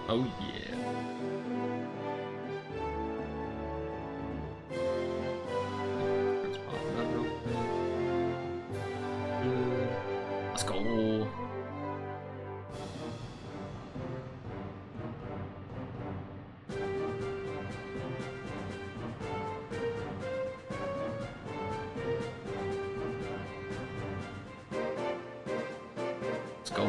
Oh yeah. Let's pop that real quick. Let's go. Let's go.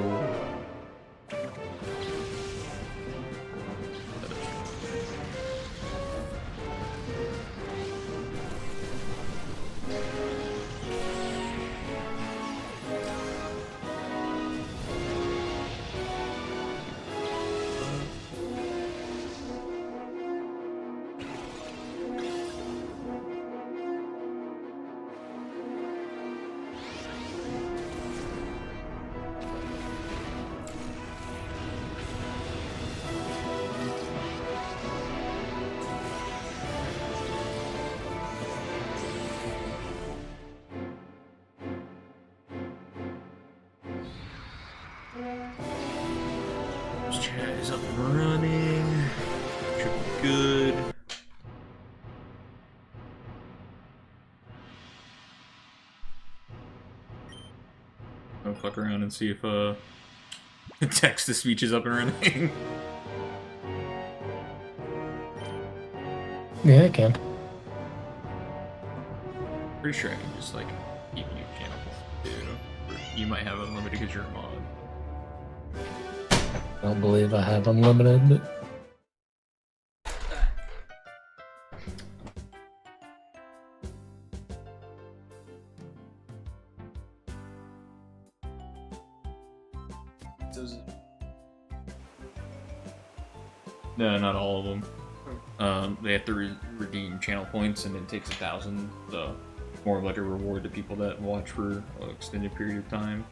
Chat is up and running. Should be good. I'll fuck around and see if text to speech is up and running. Yeah, I can. Pretty sure I can just like keep new channels too. Or you might have unlimited because you're a mod. I don't believe I have unlimited, but No, not all of them. They have to redeem channel points, and it takes 1,000. So more of like a reward to people that watch for an extended period of time.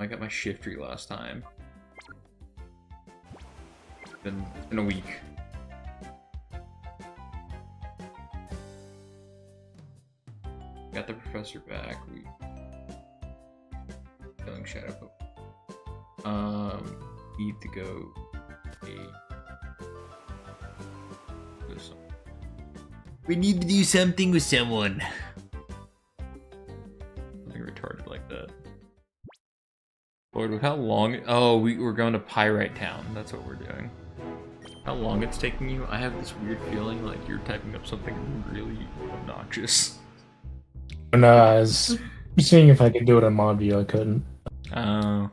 I got my shift tree last time. It's been a week. Got the professor back. We killing shadow Poke. Need to go we need to do something with someone. Something retarded like that. Lord, how long? Oh, we're going to Pyrite Town. That's what we're doing. How long it's taking you? I have this weird feeling like you're typing up something really obnoxious. no, I was seeing if I could do it in mod view. I couldn't. Oh.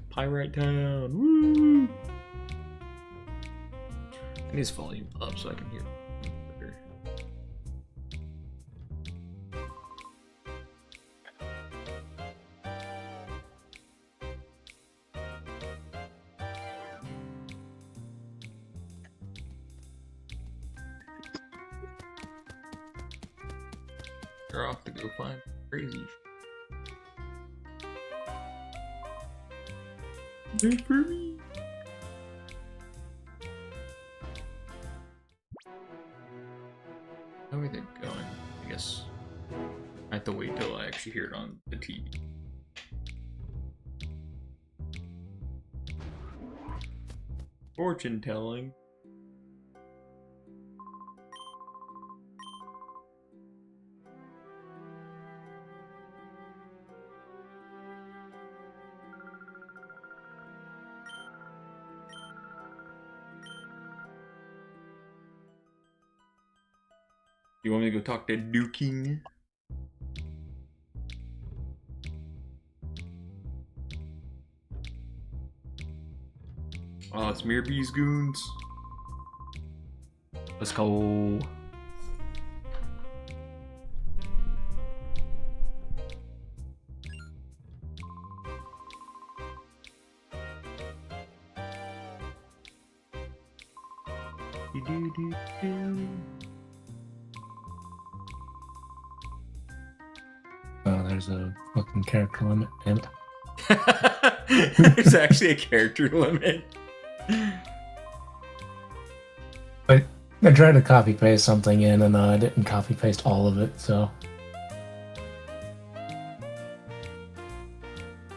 Pyrite Town. Woo! I need his volume up so I can hear better. You're off to go find crazy. Wait for me. How are they going? I guess I have to wait till I actually hear it on the TV. Fortune telling. You want me to go talk to Duking? Oh, it's Mirbee's goons. Let's go. Oh, there's a fucking character limit. Damn it. There's actually a character limit. But I tried to copy paste something in and I didn't copy paste all of it, so.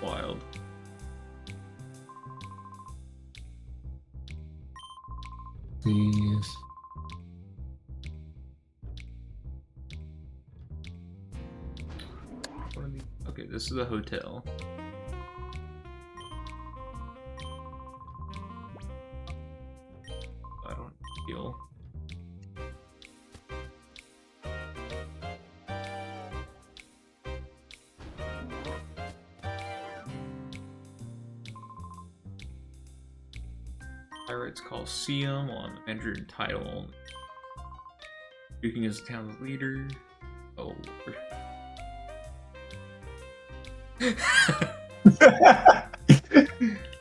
Wild. These. Okay, this is a hotel. I don't feel. Pirates Coliseum on entered title. Speaking as the town's leader. Oh.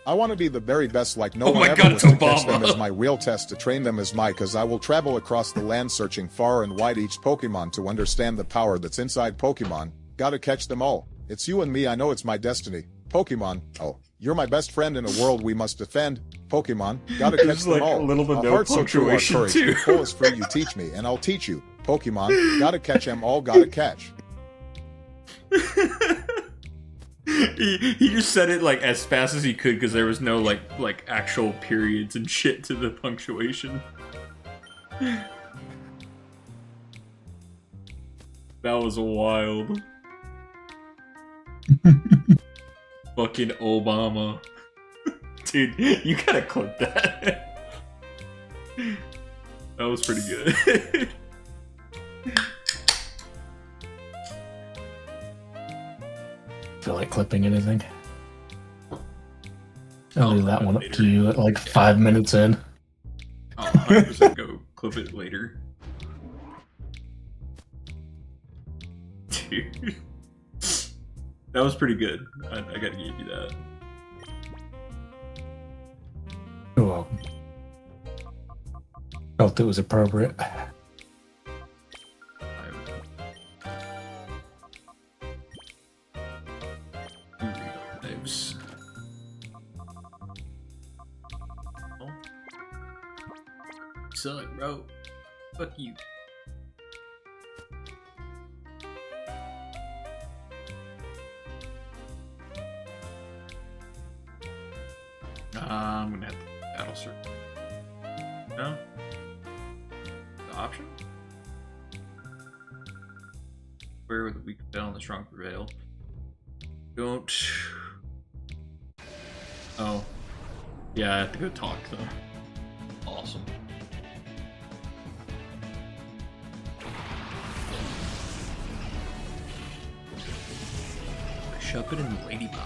I want to be the very best, like no Oh one my ever God, was it's to catch Obama. them as my real test, to train them as my, cause I will travel across the land searching far and wide each Pokemon to understand the power that's inside Pokemon. Gotta catch them all. It's you and me, I know it's my destiny. Pokemon, oh, you're my best friend in a world we must defend. Pokemon, gotta catch There's them like all. a little bit A no heart so true, our punctuation courage. too. Pull is free, you teach me, and I'll teach you. Pokemon, gotta catch them all, gotta catch. He just said it like as fast as he could because there was no like actual periods and shit to the punctuation. That was wild. Fucking Obama. Dude, you gotta clip that. That was pretty good. Feel like clipping anything. I'll leave that one up to you at like 5 minutes in. I'll 100% go clip it later. Dude. That was pretty good. I gotta give you that. You're welcome. Felt it was appropriate. Lives. Oh. Suck, bro. Fuck you. I'm gonna have to battle search. No? The option? Where with the weak battle and the strong prevail? Don't. Oh. Yeah, I have to go talk though. Awesome. Shove it in the ladybug.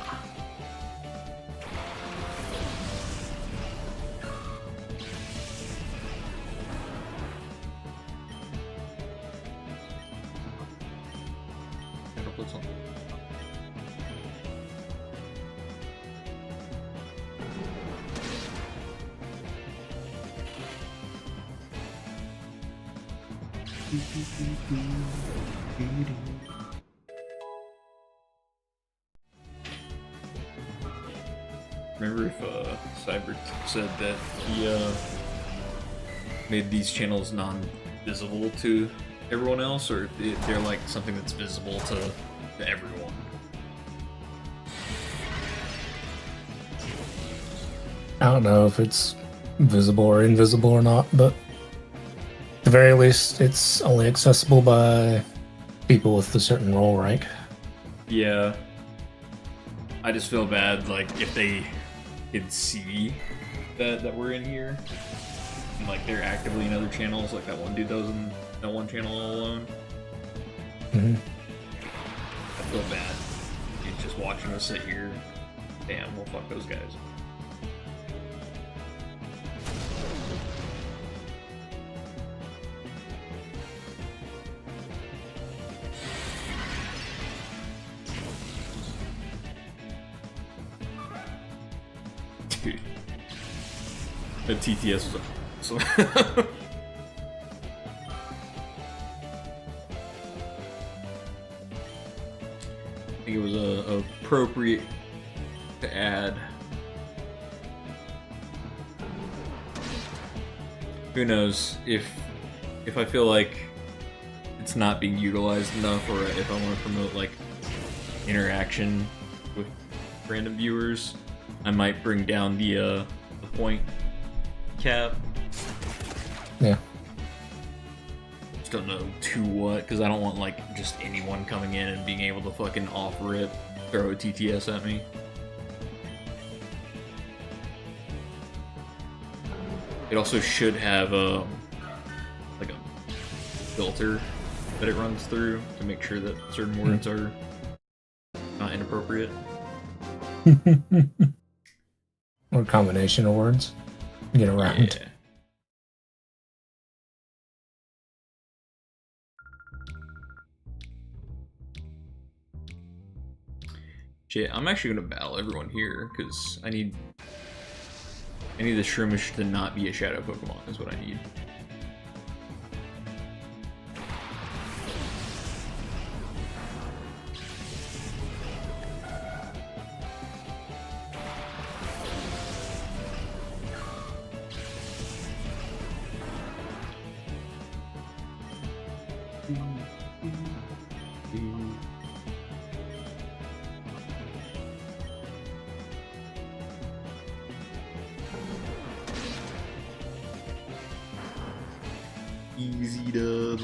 Gotta put something. Remember if Cyber said that he made these channels non-visible to everyone else, or if they're like something that's visible to everyone? I don't know if it's visible or invisible or not, but at the very least, it's only accessible by people with a certain role rank. Yeah. I just feel bad, like, if they could see that we're in here, and like they're actively in other channels, like that one dude that was in that one channel all alone. Mm-hmm. I feel bad. He's just watching us sit here. Damn, well, fuck those guys. Dude. The TTS was awesome. I think it was appropriate to add. Who knows if if I feel like it's not being utilized enough, or if I want to promote like interaction with random viewers, I might bring down the point cap. Yeah. Just don't know to what, because I don't want like just anyone coming in and being able to fucking off rip throw a TTS at me. It also should have like a filter that it runs through to make sure that certain words are not inappropriate. Or a combination of words. Get around. Yeah. Shit, I'm actually gonna battle everyone here because I need the Shroomish to not be a shadow Pokemon is what I need. Easy dub.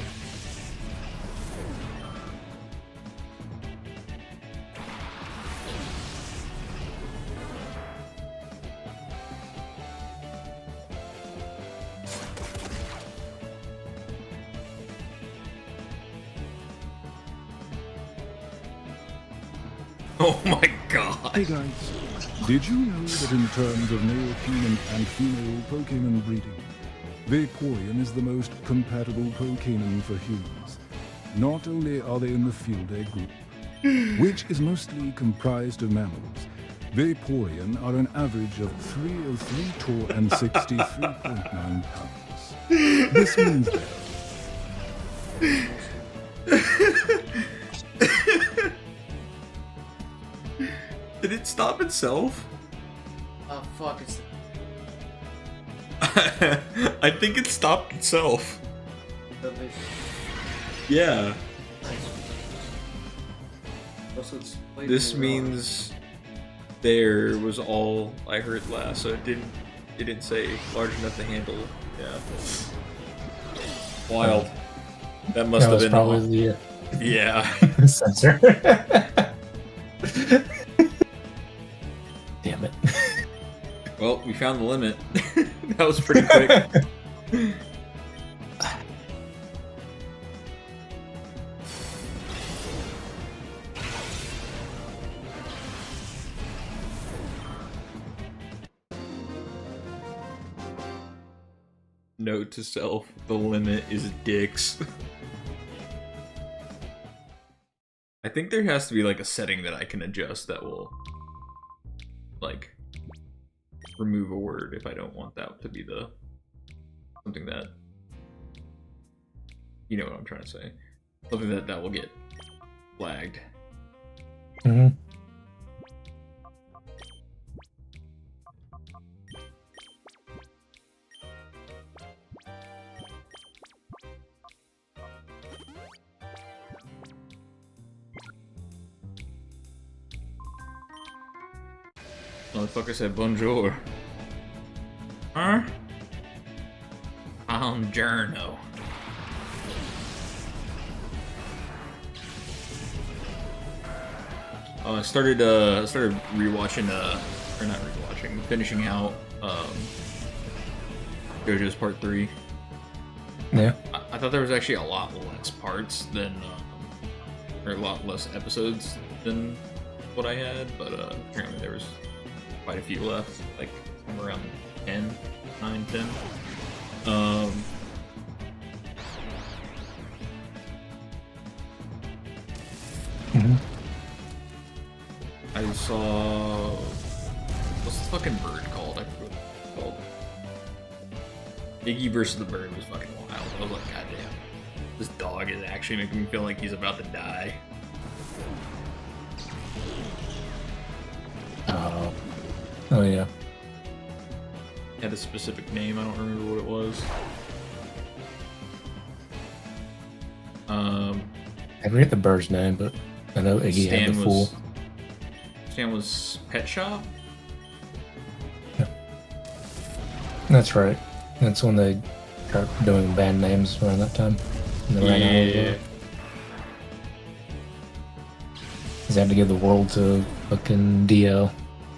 Oh my god. Hey guys, did you know that in terms of male human and female Pokémon breeding, Vaporeon is the most compatible Pokémon for humans? Not only are they in the Fieldae group, which is mostly comprised of mammals, Vaporeon are an average of 303 tall and 63.9 pounds. This means that Did it stop itself? Oh fuck, it's... I think it stopped itself. Yeah. Also, it's This means there was all I heard last, so it didn't say large enough to handle. Yeah. Wild. That must That have was been probably all. Yeah. the sensor. Damn it. Well, we found the limit. That was pretty quick. Note to self, the limit is dicks. I think there has to be like a setting that I can adjust that will like remove a word if I don't want that to be the something that, you know what I'm trying to say, something that will get flagged. Mm-hmm. Motherfucker said bonjour. Huh? Journo. I started rewatching or not rewatching, finishing out JoJo's Part 3. Yeah. I thought there was actually a lot less parts than or a lot less episodes than what I had, but apparently there was quite a few left, like somewhere around 10, 9, 10. Mm-hmm. I saw... What's the fucking bird called? I forgot what it's called. Iggy versus the bird was fucking wild. I was like, god damn. This dog is actually making me feel like he's about to die. Oh yeah. Had a specific name, I don't remember what it was. I forget the bird's name, but I know Iggy had the fool. Stan was Pet Shop? That's right. That's when they start doing band names around that time. And they ran out of they had to give the world to fucking Dio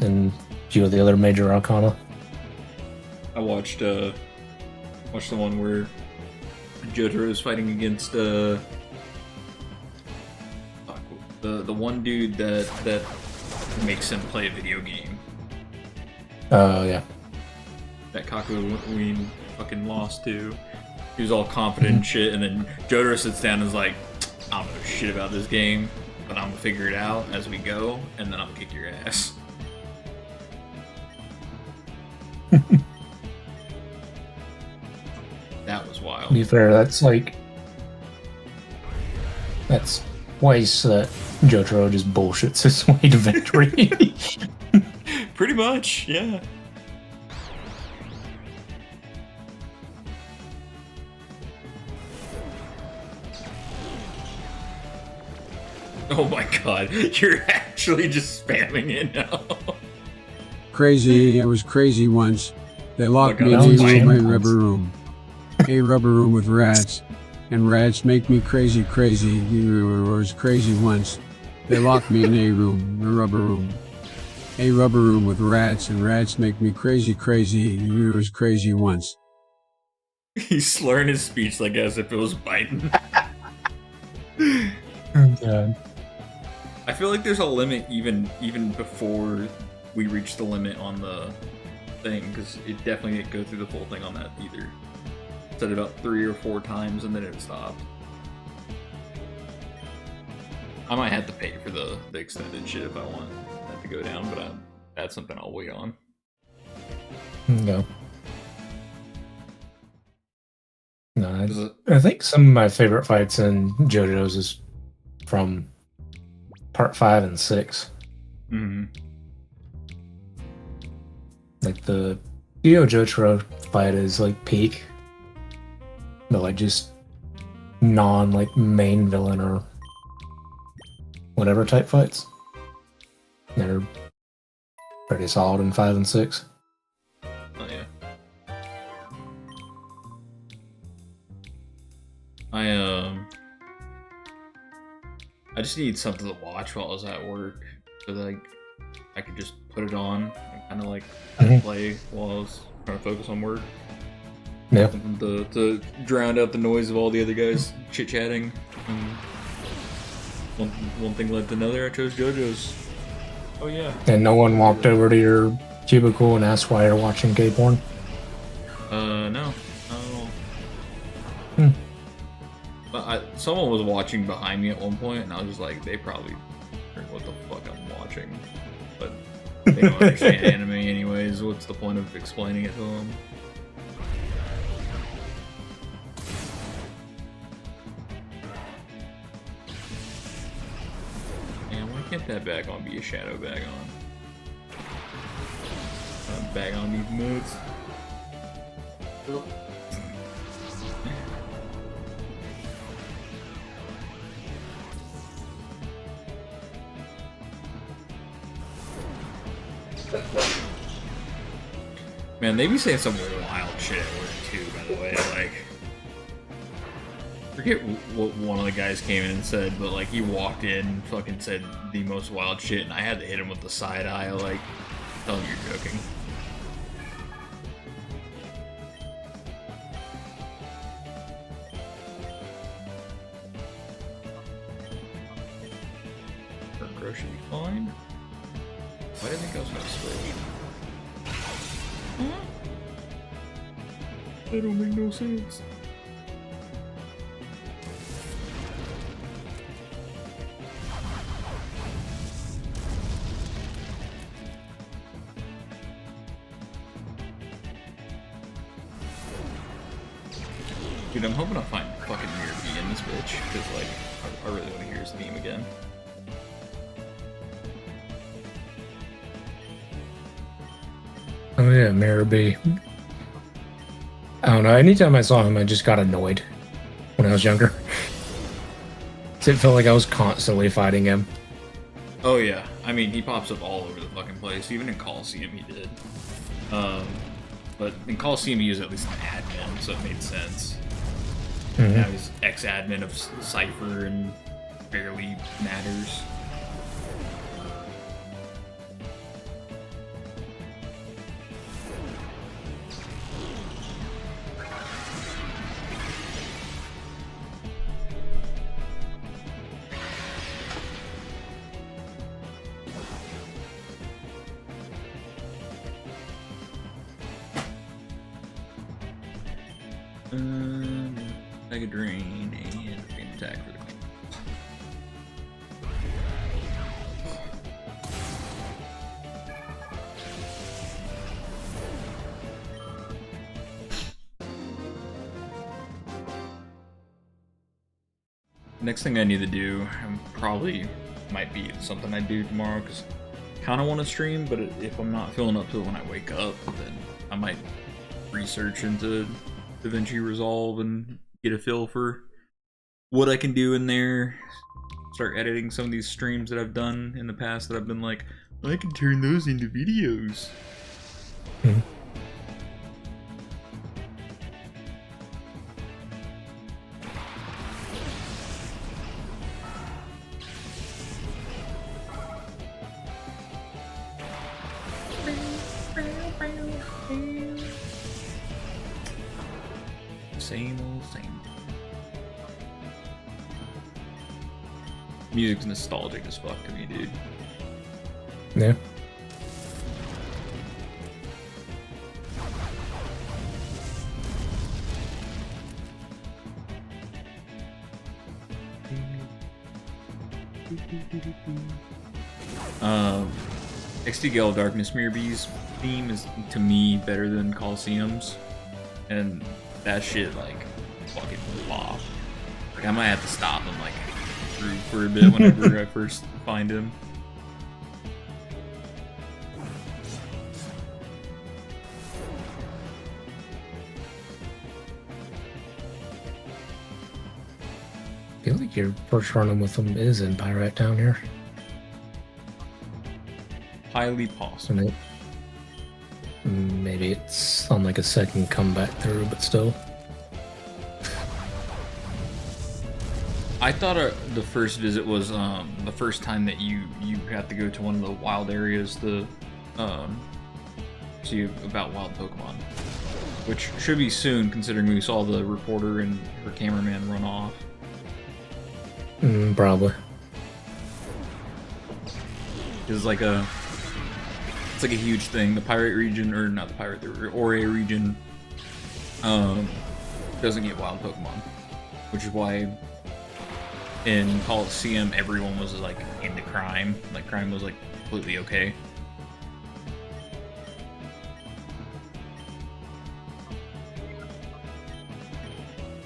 and a few of the other major arcana. I watched the one where Jotaro is fighting against the one dude that makes him play a video game. Oh, yeah. That Kakuin fucking lost to. He was all confident and shit, and then Jotaro sits down and is like, I don't know shit about this game, but I'm gonna figure it out as we go, and then I'm gonna kick your ass. That was wild. To be fair, that's twice that Jotaro just bullshits his way to victory. Pretty much, yeah. Oh my god, you're actually just spamming it now. Crazy, it was crazy once. They locked me God, in that was a rubber room. A rubber room with rats. And rats make me crazy, crazy. It was crazy once. They locked me in a rubber room. A rubber room with rats, and rats make me crazy, crazy. It was crazy once. He's slurring his speech like as if it was Biden. God. I feel like there's a limit even before we reach the limit on the thing, because it definitely didn't go through the full thing on that either. Said it about 3 or 4 times and then it stopped. I might have to pay for the extended shit if I want that to go down, but that's something I'll wait on. No. No, I think some of my favorite fights in JoJo's is from part 5 and 6. Mm-hmm. Like the Dio Jotaro fight is like peak, but like just non like main villain or whatever type fights. They're pretty solid in 5 and 6. Oh yeah. I just need something to watch while I was at work, so that I could just put it on and kind of like play while I was trying to focus on work. Yeah. Something to drown out the noise of all the other guys chit chatting. One thing led to another. I chose JoJo's. Oh yeah. And no one walked over to your cubicle and asked why you're watching gay porn? No, not at all. Hmm. But someone was watching behind me at one point, and I was just like, they probably heard what the fuck I'm watching. But they don't understand anime anyways. What's the point of explaining it to them? Man, why can't that bag on be a shadow bag on? Bag on these moods. Man, they be saying some wild shit at work too, by the way. Like, forget what one of the guys came in and said, but like he walked in and fucking said the most wild shit, and I had to hit him with the side eye. Like, tell him you're joking. Grow should be fine. Why did I think I was gonna switch? That don't make no sense. Dude, I'm hoping I find fucking Mirror B in this bitch, because like, I really want to hear his theme again. Oh yeah, Mirror B. I don't know, anytime I saw him I just got annoyed when I was younger. it felt like I was constantly fighting him. Oh yeah, I mean he pops up all over the fucking place. Even in Coliseum he did. But in Coliseum he was at least an admin, so it made sense. Now he's ex-admin of Cypher and barely matters. Mega Drain and Drain Attack for the queen. Next thing I need to do, probably might be something I do tomorrow, because I kind of want to stream, but if I'm not feeling up to it when I wake up, then I might research into DaVinci Resolve and get a feel for what I can do in there. Start editing some of these streams that I've done in the past that I've been like, I can turn those into videos. Same old same. Music's nostalgic as fuck to me, dude. Yeah. XD Gale Darkness Mirror Bees theme is to me better than Coliseum's, and that shit like fucking blew off. Like I might have to stop and like groove for a bit whenever I first find him. I feel like your first running with them is in Pirate Town here. Highly possible. Maybe it's on like a second comeback through, but still. I thought the first visit was the first time that you had to go to one of the wild areas to see about wild Pokemon, which should be soon, considering we saw the reporter and her cameraman run off. Probably. It's like a huge thing. The pirate region, or not the pirate, the RAWR region, doesn't get wild Pokemon, which is why in Coliseum everyone was like into crime. Like crime was like completely okay.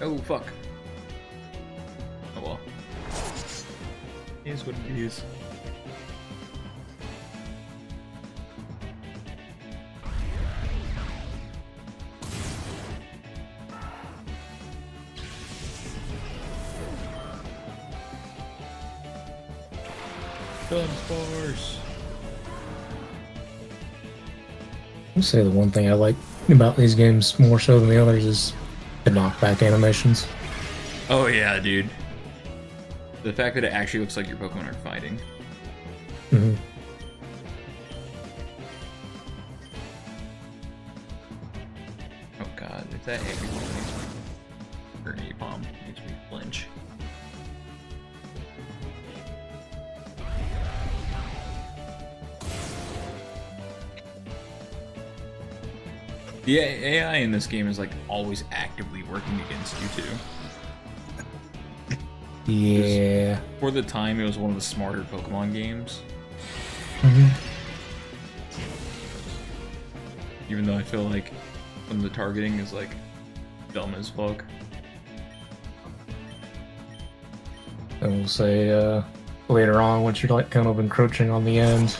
Oh fuck. Oh well. It is what it is. Dunsparce. I'll say the one thing I like about these games more so than the others is the knockback animations. Oh yeah, dude. The fact that it actually looks like your Pokemon are fighting. Mm-hmm. Oh god, if that everyone makes me, or Napalm makes me flinch. The AI in this game is like always actively working against you too. Yeah. For the time, it was one of the smarter Pokemon games. Mm-hmm. Even though I feel like some of the targeting is like dumb as fuck. And we'll say later on, once you're like kind of encroaching on the end,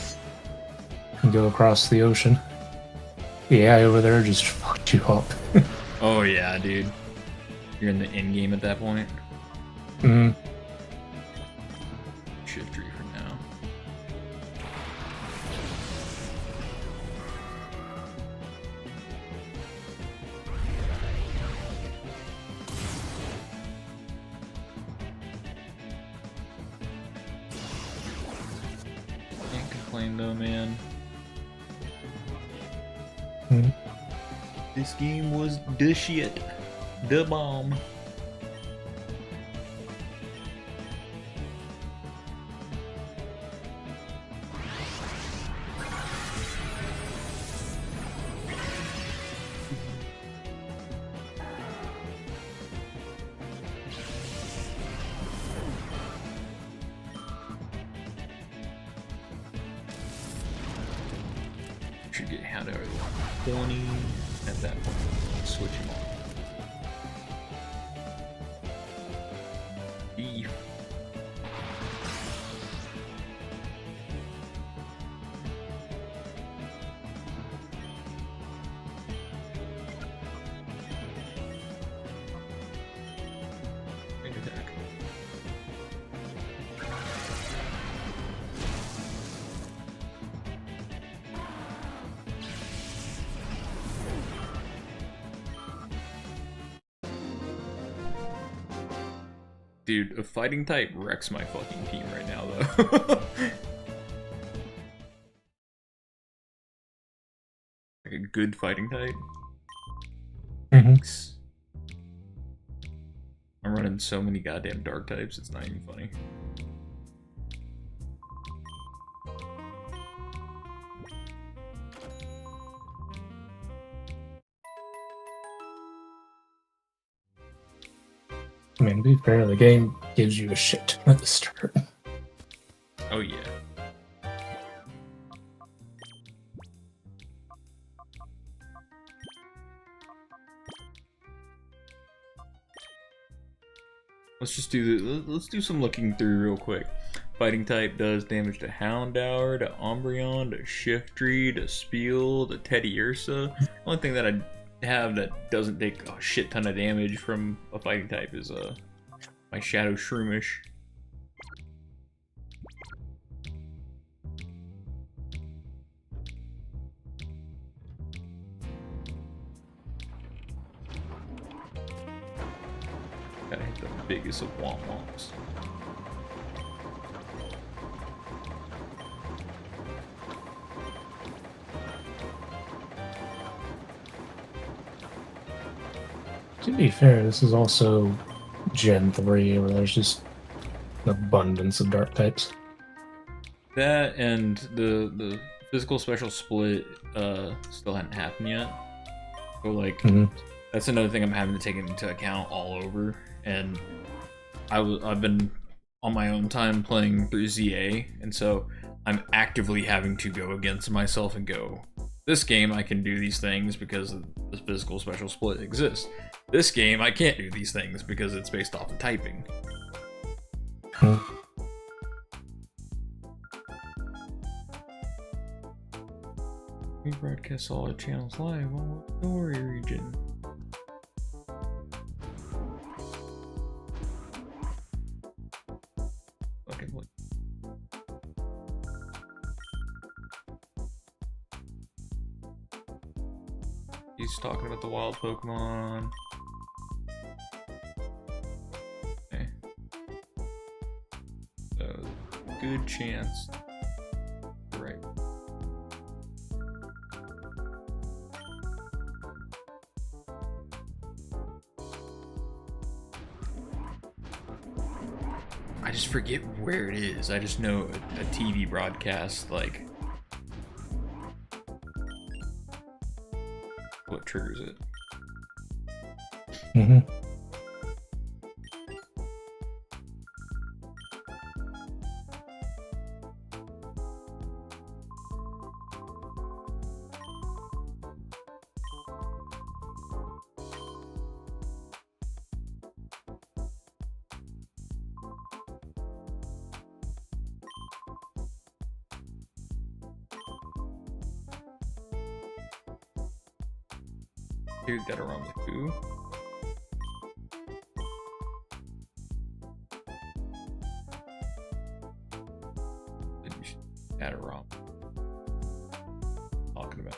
you go across the ocean. The AI over there just fucked you up. Oh yeah, dude. You're in the end game at that point. Mm-hmm. acclaim though, man. Hmm. This game was the shit. The bomb. Should get Hound over 20 at that point. Switch him on. Beef. Big attack. Dude, a fighting type wrecks my fucking team right now, though. Like a good fighting type. Mhm. I'm running so many goddamn dark types, it's not even funny. I mean, to be fair, the game gives you a shit ton at the start. Oh yeah. Let's just do the, let's do some looking through real quick. Fighting type does damage to Houndour, to Umbreon, to Shiftry, to Spiel, to Teddy Ursa. The only thing that I have that doesn't take a shit ton of damage from a fighting type is my Shadow Shroomish. Gotta hit the biggest of womp-womps. To be fair, this is also Gen 3, where there's just an abundance of dark types. That and the physical special split still hadn't happened yet. So like that's another thing I'm having to take into account all over. And I've been on my own time playing through ZA, and so I'm actively having to go against myself and go, this game I can do these things because the physical special split exists. This game I can't do these things because it's based off of typing. We broadcast all our channels live on the Warrior region. Fucking what? He's talking about the wild Pokemon. Okay. So, good chance. Right. I just forget where it is. I just know a TV broadcast, like, what triggers it. Dude, gotta run with who? Then you should add a ROM. Talking about.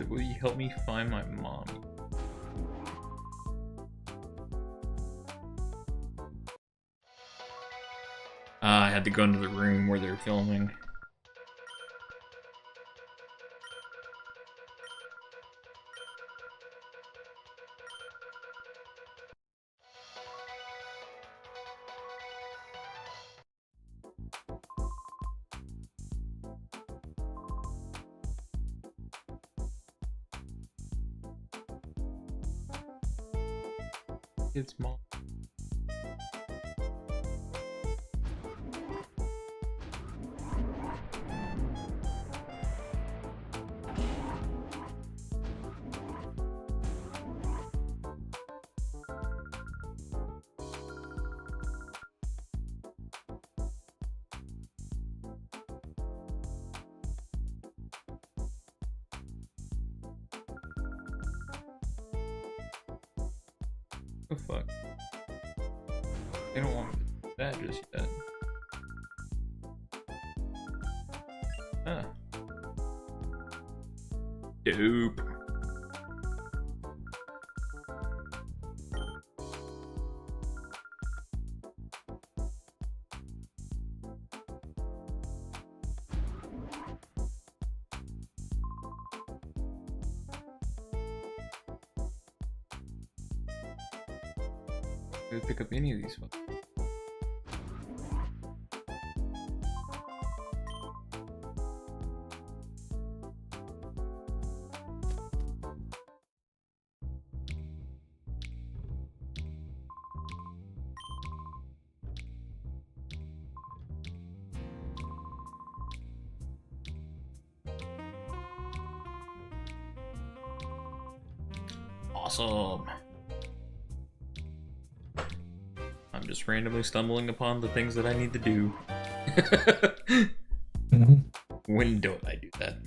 Will you help me find my mom? I had to go into the room where they're filming. It's mom. Oh fuck. They don't want me to do that just yet. Ah. Dope. Go pick up any of these ones. Awesome. I'm just randomly stumbling upon the things that I need to do. When don't I do that?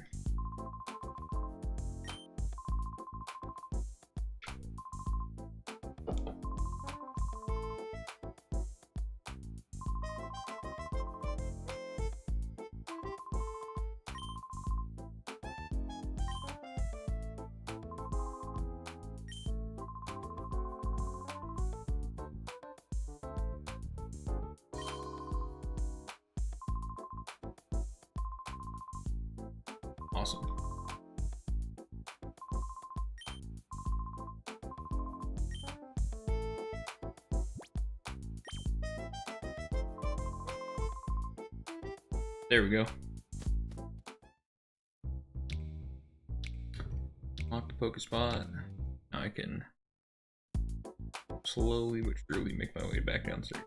Awesome. There we go. Lock the Pokespot. Now I can slowly but surely make my way back downstairs.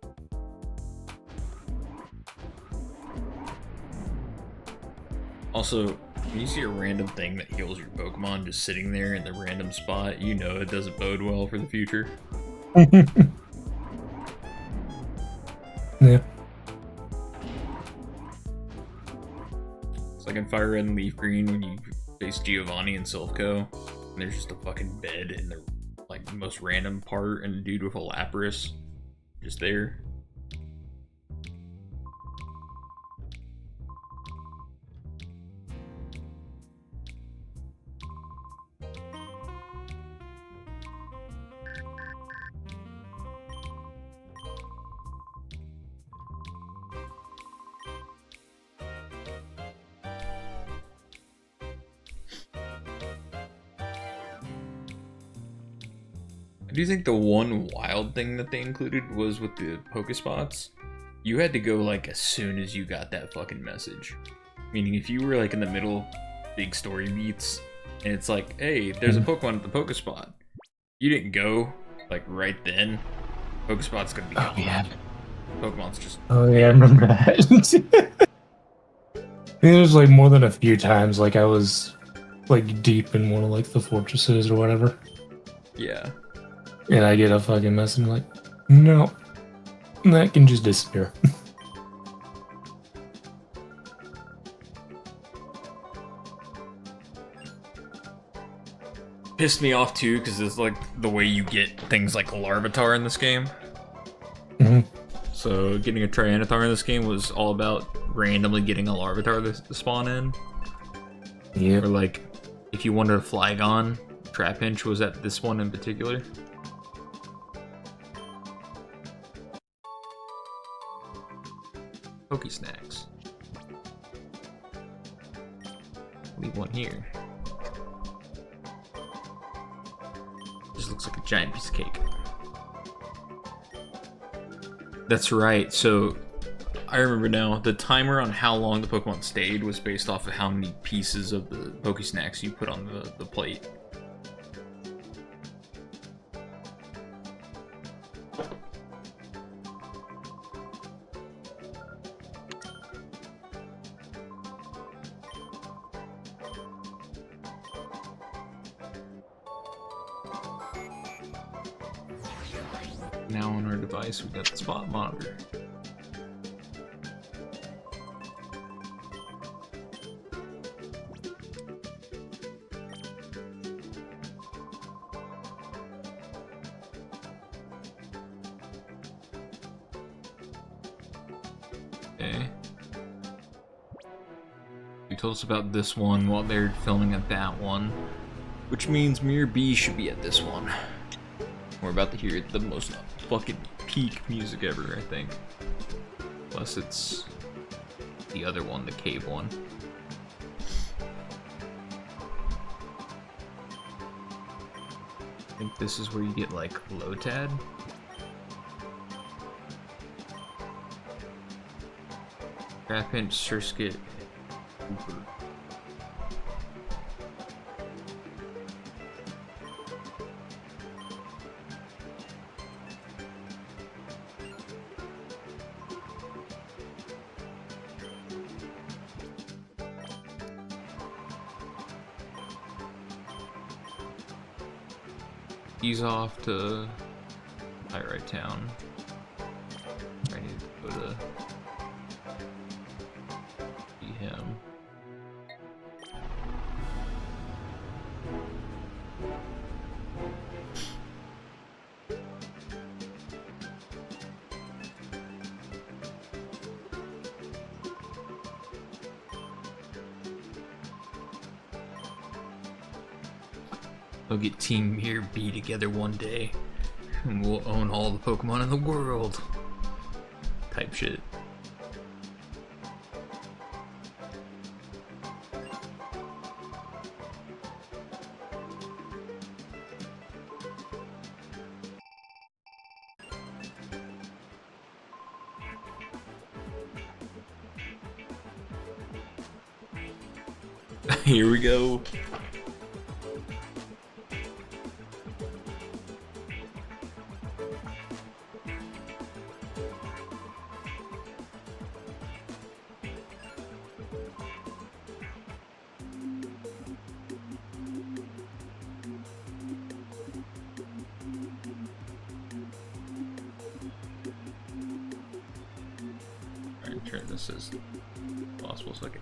Also, when you see a random thing that heals your Pokemon just sitting there in the random spot, you know it doesn't bode well for the future. Yeah. It's like in Fire Red and Leaf Green when you face Giovanni and Silph-Co, and there's just a fucking bed in the like most random part, and a dude with a Lapras just there. I do think the one wild thing that they included was with the Pokespots. You had to go like as soon as you got that fucking message. Meaning if you were like in the middle, big story beats, and it's like, hey, there's a Pokemon at the Pokespot. You didn't go like right then. Pokespot's gonna be gone. yeah. Pokemon's just. Oh yeah, I remember that. I think there's like more than a few times like I was like deep in one of like the fortresses or whatever. Yeah. And I get a fucking message like, no, that can just disappear. Pissed me off too, because it's like the way you get things like a Larvitar in this game. So getting a Tyranitar in this game was all about randomly getting a Larvitar to spawn in. Yeah. Or like If you wanted a Flygon, Trapinch was at this one in particular. Pokesnacks. Leave one here. Just looks like a giant piece of cake. That's right, so I remember now, the timer on how long the Pokemon stayed was based off of how many pieces of the Pokesnacks you put on the plate. Now on our device, we've got the spot monitor. Okay. You told us about this one while they're filming at that one, which means Mirror B should be at this one. We're about to hear the most fucking peak music ever, I think. Unless it's the other one, the cave one. I think this is where you get like Lotad. Trapinch, Surskit, Cooper. He's off to Pyrite Town. I need to go to see him. We'll get Team Mirror B together one day, and we'll own all the Pokemon in the world. Type shit. Here we go. Alright, turn this as possible so I can.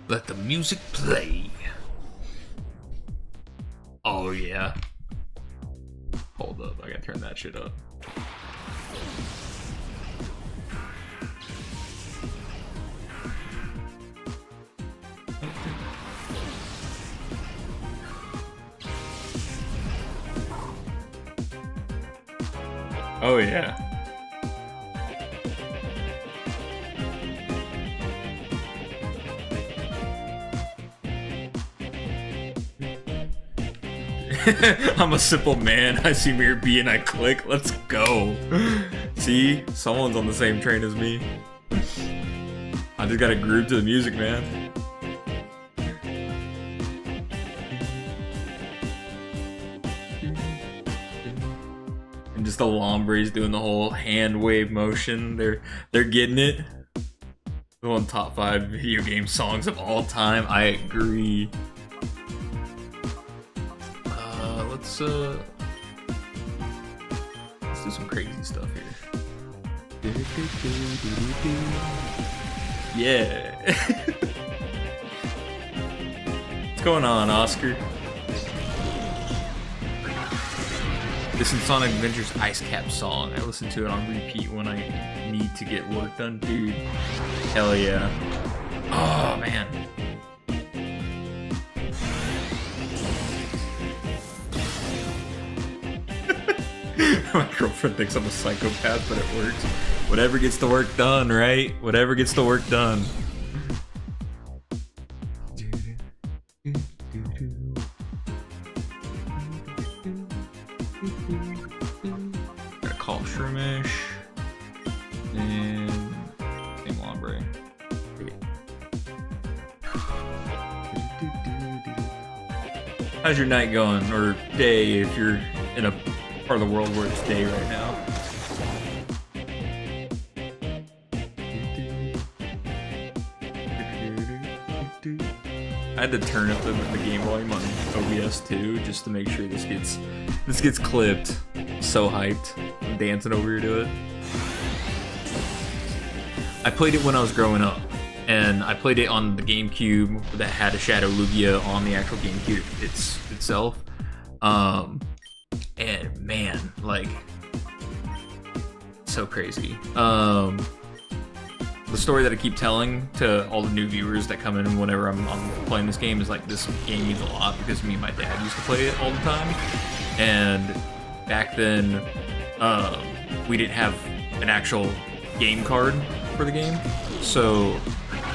Let the music play. Oh yeah. Hold up, I gotta turn that shit up. Oh yeah. I'm a simple man. I see Mirror B and I click. Let's go. See? Someone's on the same train as me. I just gotta groove to the music, man. And just the Lombre's doing the whole hand wave motion. They're getting it. One of the top 5 video game songs of all time. I agree. Let's do some crazy stuff here. Yeah. What's going on, Oscar? This is Sonic Adventure's Ice Cap song. I listen to it on repeat when I need to get work done, dude. Hell yeah. Oh, man. My girlfriend thinks I'm a psychopath, but it works. Whatever gets the work done, right? Whatever gets the work done. Gotta call Shroomish. And same Lombre. How's your night going? Or day if you're in a part of the world where it's day right now. I had to turn up the game volume on OBS too, just to make sure this gets clipped. So hyped. I'm dancing over here to it. I played it when I was growing up, and I played it on the GameCube that had a Shadow Lugia on the actual GameCube itself. And man, like, so crazy. The story that I keep telling to all the new viewers that come in whenever I'm playing this game is like, this game means a lot because me and my dad used to play it all the time. And back then, we didn't have an actual game card for the game. So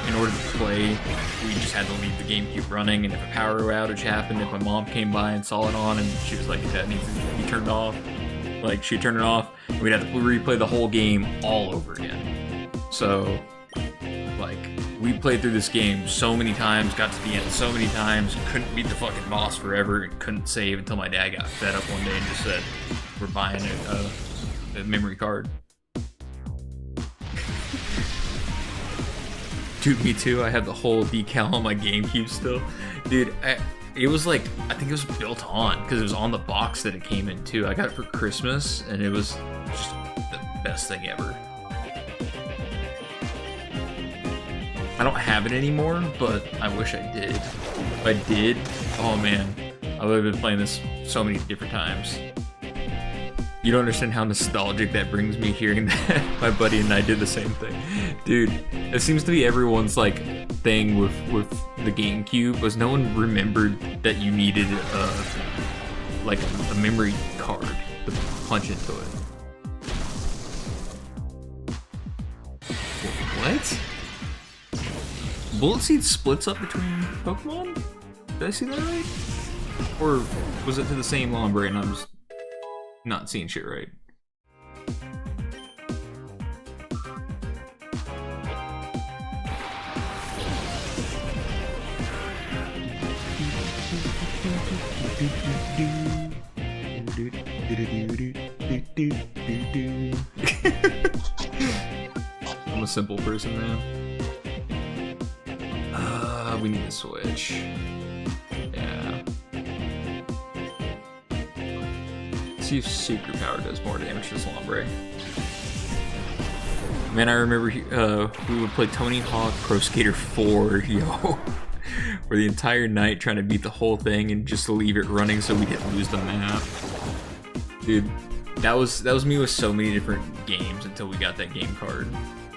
in order to play, we just had to leave the GameCube running, and if a power outage happened, if my mom came by and saw it on and she was like, that needs to be turned off, like, she'd turn it off, and we'd have to replay the whole game all over again. So, like, we played through this game so many times, got to the end so many times, couldn't beat the fucking boss forever, and couldn't save until my dad got fed up one day and just said, we're buying a memory card. Dude, me too. I have the whole decal on my GameCube still. Dude, it was like, I think it was built on, because it was on the box that it came in too. I got it for Christmas, and it was just the best thing ever. I don't have it anymore, but I wish I did. If I did, oh man, I would have been playing this so many different times. You don't understand how nostalgic that brings me hearing that. My buddy and I did the same thing. Dude, it seems to be everyone's like thing with the GameCube was no one remembered that you needed a memory card to punch into it. What? Bullet Seed splits up between Pokemon? Did I see that right? Or was it to the same Lombre and I'm just not seeing shit right? I'm a simple person, man. We need to switch. Yeah. See if Secret Power does more damage to this Lombre. Man, I remember we would play Tony Hawk Pro Skater 4, yo, for the entire night trying to beat the whole thing and just leave it running so we didn't lose the map. Dude, that was me with so many different games until we got that game card.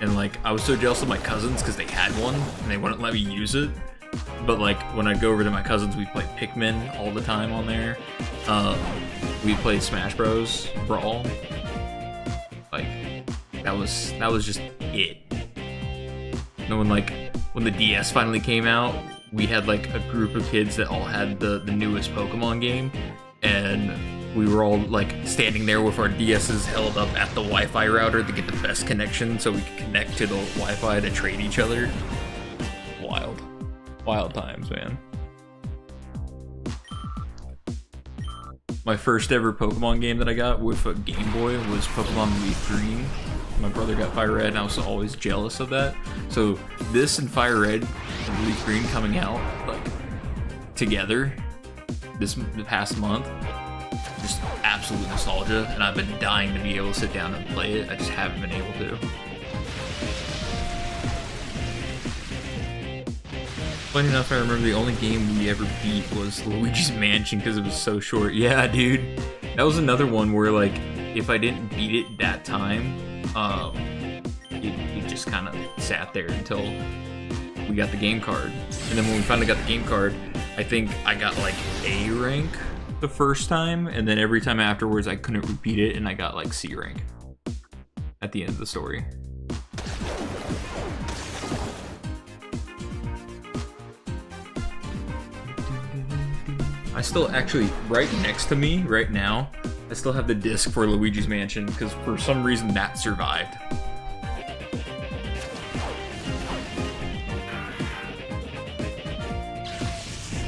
And like, I was so jealous of my cousins because they had one and they wouldn't let me use it. But like, when I go over to my cousins, we play Pikmin all the time on there. We play Smash Bros. Brawl. Like, that was just it. And when the DS finally came out, we had like a group of kids that all had the newest Pokemon game, and we were all like standing there with our DSs held up at the Wi-Fi router to get the best connection so we could connect to the Wi-Fi to trade each other. Wild times, man. My first ever Pokemon game that I got with a Game Boy was Pokemon Leaf Green. My brother got Fire Red and I was always jealous of that. So this and Fire Red and Leaf Green coming out like together the past month, just absolute nostalgia, and I've been dying to be able to sit down and play it. I just haven't been able to. Funny enough, I remember the only game we ever beat was Luigi's Mansion because it was so short. Yeah, dude. That was another one where, like, if I didn't beat it that time, it just kind of sat there until we got the game card. And then when we finally got the game card, I think I got, like, A rank the first time, and then every time afterwards I couldn't repeat it, and I got, like, C rank at the end of the story. I still actually, right next to me, right now, I still have the disc for Luigi's Mansion, because for some reason that survived.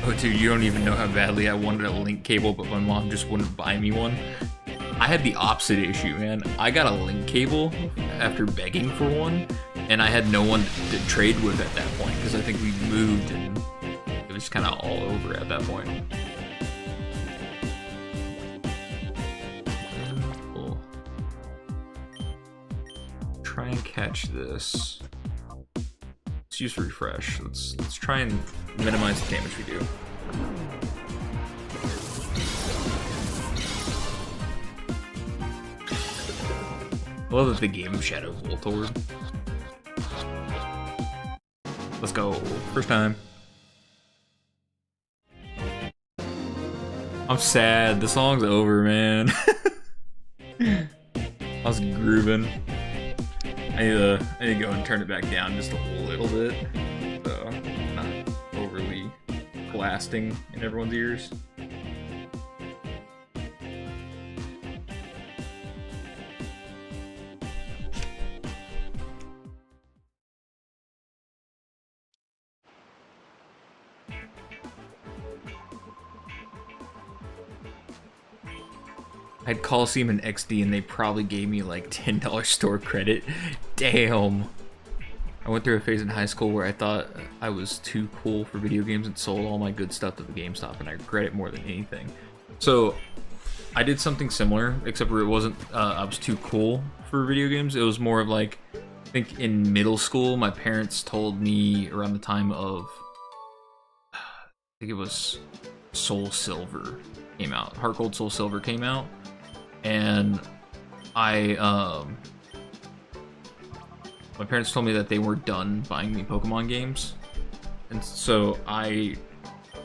Oh dude, you don't even know how badly I wanted a link cable, but my mom just wouldn't buy me one. I had the opposite issue, man. I got a link cable after begging for one, and I had no one to trade with at that point, because I think we moved and it was kind of all over at that point. Cool. Try and catch this. Let's use refresh. Let's try and minimize the damage we do. I love that the game shadows Voltorb. Let's go. First time. I'm sad. The song's over, man. I was grooving. I need to go and turn it back down just a little bit, so not overly blasting in everyone's ears. I had Coliseum and XD and they probably gave me like $10 store credit. Damn. I went through a phase in high school where I thought I was too cool for video games and sold all my good stuff to the GameStop, and I regret it more than anything. So I did something similar, except for it wasn't I was too cool for video games. It was more of like, I think in middle school, my parents told me around the time of, I think it was Soul Silver came out. Heart Gold Soul Silver came out. And my parents told me that they were done buying me Pokemon games, and so I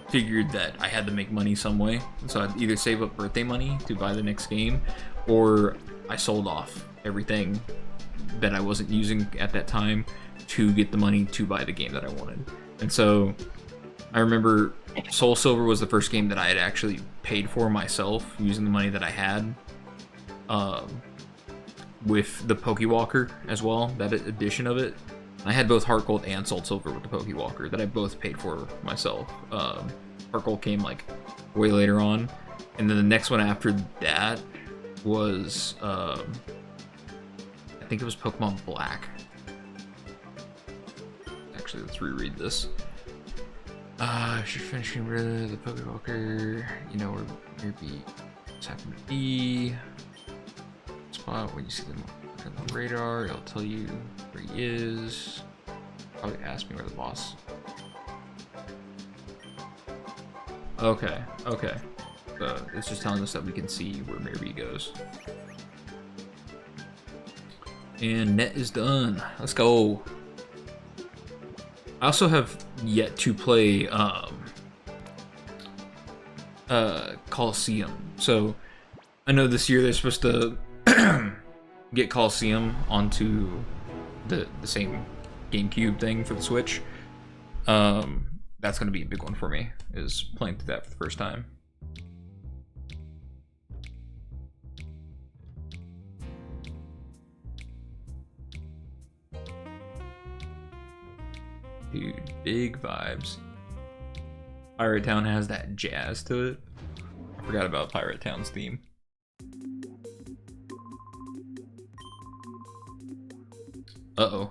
figured that I had to make money some way. So I'd either save up birthday money to buy the next game, or I sold off everything that I wasn't using at that time to get the money to buy the game that I wanted. And so I remember Soul Silver was the first game that I had actually paid for myself using the money that I had. With the Pokewalker as well, that edition of it. I had both Heart Gold and Soul Silver with the Pokewalker that I both paid for myself. Heart Gold came like way later on, and then the next one after that was I think it was Pokemon Black. Actually, let's reread this. She's finishing rid of the Pokewalker. You know where maybe it's happened to be. Spot when you see them on the radar, it'll tell you where he is. Probably ask me where the boss. Okay. So it's just telling us that we can see where Mary goes. And net is done. Let's go. I also have yet to play Coliseum. So I know this year they're supposed to get Coliseum onto the same GameCube thing for the Switch. That's gonna be a big one for me, is playing through that for the first time. Dude, big vibes. Pirate Town has that jazz to it. I forgot about Pirate Town's theme. Uh-oh.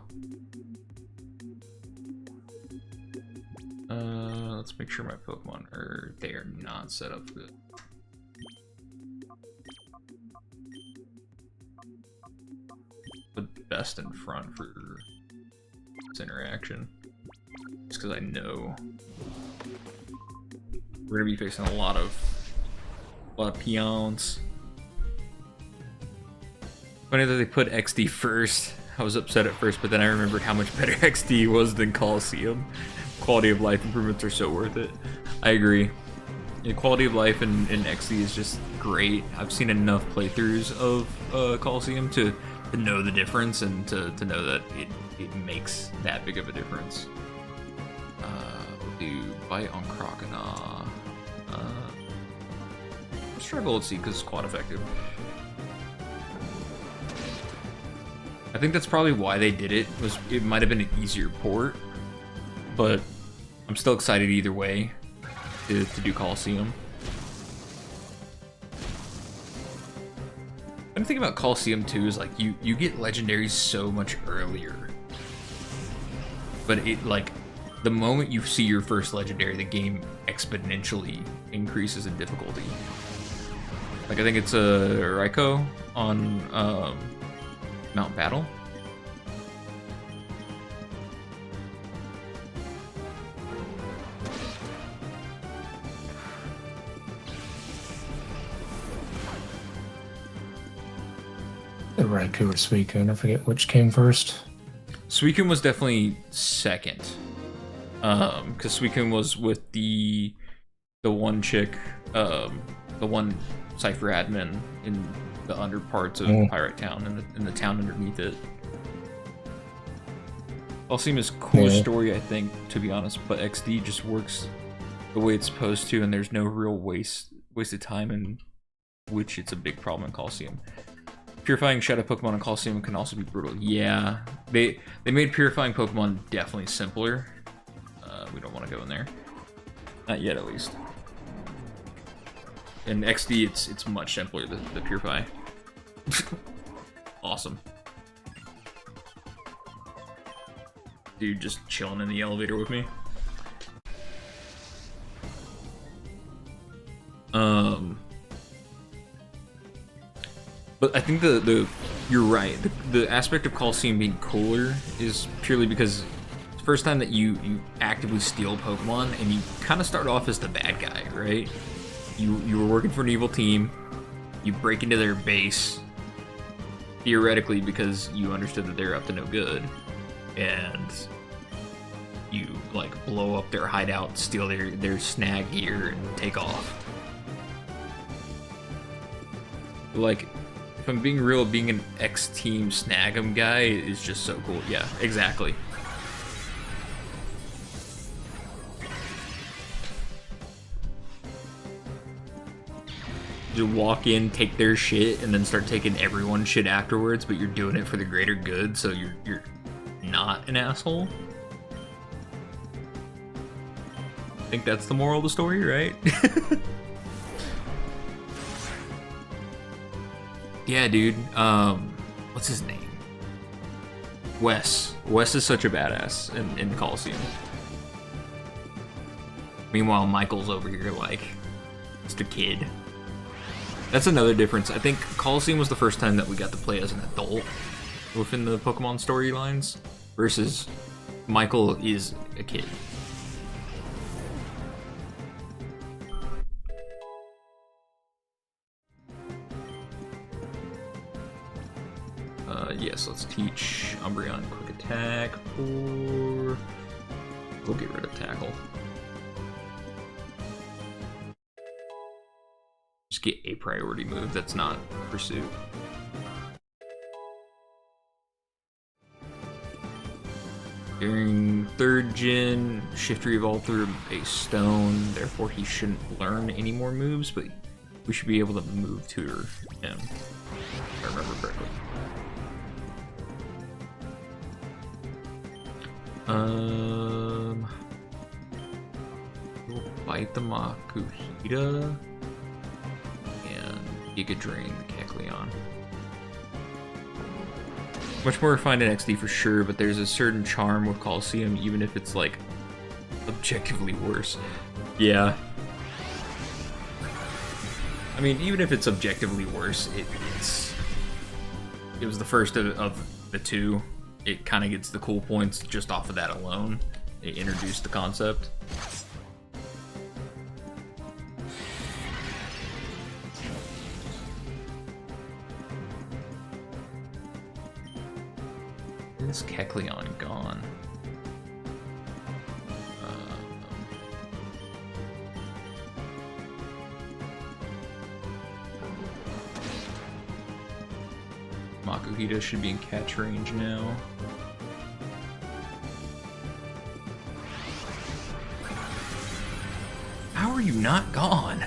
Let's make sure my Pokemon they are not set up good. best in front for this interaction. Just because I know we're gonna be facing a lot of peons. Funny that they put XD first. I was upset at first, but then I remembered how much better XD was than Coliseum. Quality of life improvements are so worth it. I agree. Yeah, quality of life in XD is just great. I've seen enough playthroughs of Coliseum to know the difference and to know that it makes that big of a difference. We'll do Bite on Crocodile. Let's try Bullet Seed because it's quad effective. I think that's probably why they did it. It might have been an easier port, but I'm still excited either way to do Coliseum. One thing about Coliseum too is like you get legendaries so much earlier, but it like the moment you see your first legendary, the game exponentially increases in difficulty. Like I think it's a Raikou on Mount Battle. The Raikou or Suicune, I forget which came first. Suicune was definitely second. Because Suicune was with the one chick, the one Cypher admin in the underparts of Pirate Town and the town underneath it. Coliseum coolest story, I think, to be honest, but XD just works the way it's supposed to, and there's no real wasted time, in which it's a big problem in Coliseum. Purifying Shadow Pokemon in Coliseum can also be brutal. Yeah, they made purifying Pokemon definitely simpler. We don't want to go in there. Not yet, at least. In XD, it's much simpler, the Purify. Awesome. Dude just chilling in the elevator with me. But I think you're right. The aspect of Coliseum being cooler is purely because it's the first time that you actively steal Pokemon, and you kind of start off as the bad guy, right? You were working for an evil team. You break into their base, theoretically, because you understood that they're up to no good, and you like blow up their hideout, steal their snag gear, and take off. Like, if I'm being real, being an X-Team Snag-'em guy is just so cool. Yeah, exactly. You walk in, take their shit, and then start taking everyone's shit afterwards, but you're doing it for the greater good, so you're not an asshole. I think that's the moral of the story, right? Yeah, dude. What's his name? Wes. Wes is such a badass in Coliseum. Meanwhile, Michael's over here like just a kid. That's another difference. I think Coliseum was the first time that we got to play as an adult within the Pokemon storylines, versus Michael is a kid. Yes, let's teach Umbreon Quick Attack for... We'll get rid of Tackle. Just get a priority move that's not Pursuit. During 3rd gen, Shifter evolved through a stone, therefore he shouldn't learn any more moves, but we should be able to move tutor him, if I remember correctly. We'll bite the Makuhita and Giga Drain the Kecleon. Much more refined in XD for sure, but there's a certain charm with Coliseum, even if it's like objectively worse. Yeah. I mean, even if it's objectively worse, it was the first of the two, it kind of gets the cool points just off of that alone. They introduced the concept. Is Kecleon gone? Makuhita should be in catch range now. How are you not gone?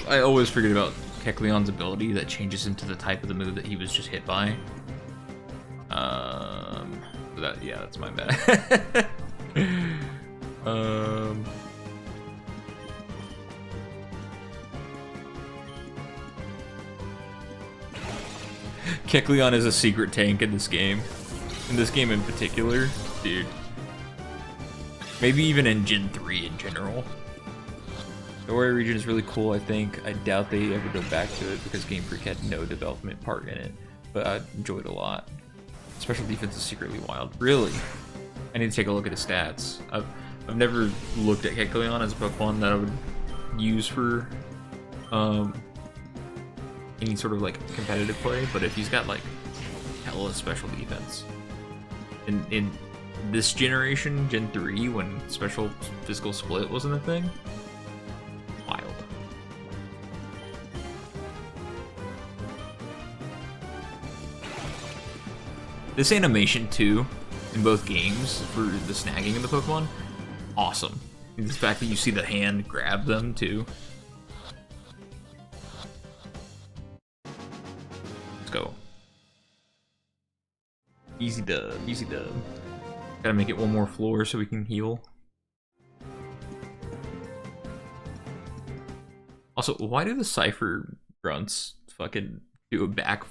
I always forget about Kecleon's ability that changes into the type of the move that he was just hit by. Yeah, that's my bad. Kecleon is a secret tank in this game. In this game in particular, dude. Maybe even in Gen 3 in general. The RAWR region is really cool, I think. I doubt they ever go back to it because Game Freak had no development part in it. But I enjoyed it a lot. Special defense is secretly wild. Really? I need to take a look at his stats. I've never looked at Kecleon as a Pokemon that I would use for any sort of like competitive play, but if he's got like hella special defense. In this generation, Gen 3, when special physical split wasn't a thing, wild. This animation too, in both games, for the snagging of the Pokemon, awesome. And the fact that you see the hand grab them too. Let's go. Easy dub, easy dub. Gotta make it one more floor so we can heal. Also, why do the Cypher grunts fucking do a back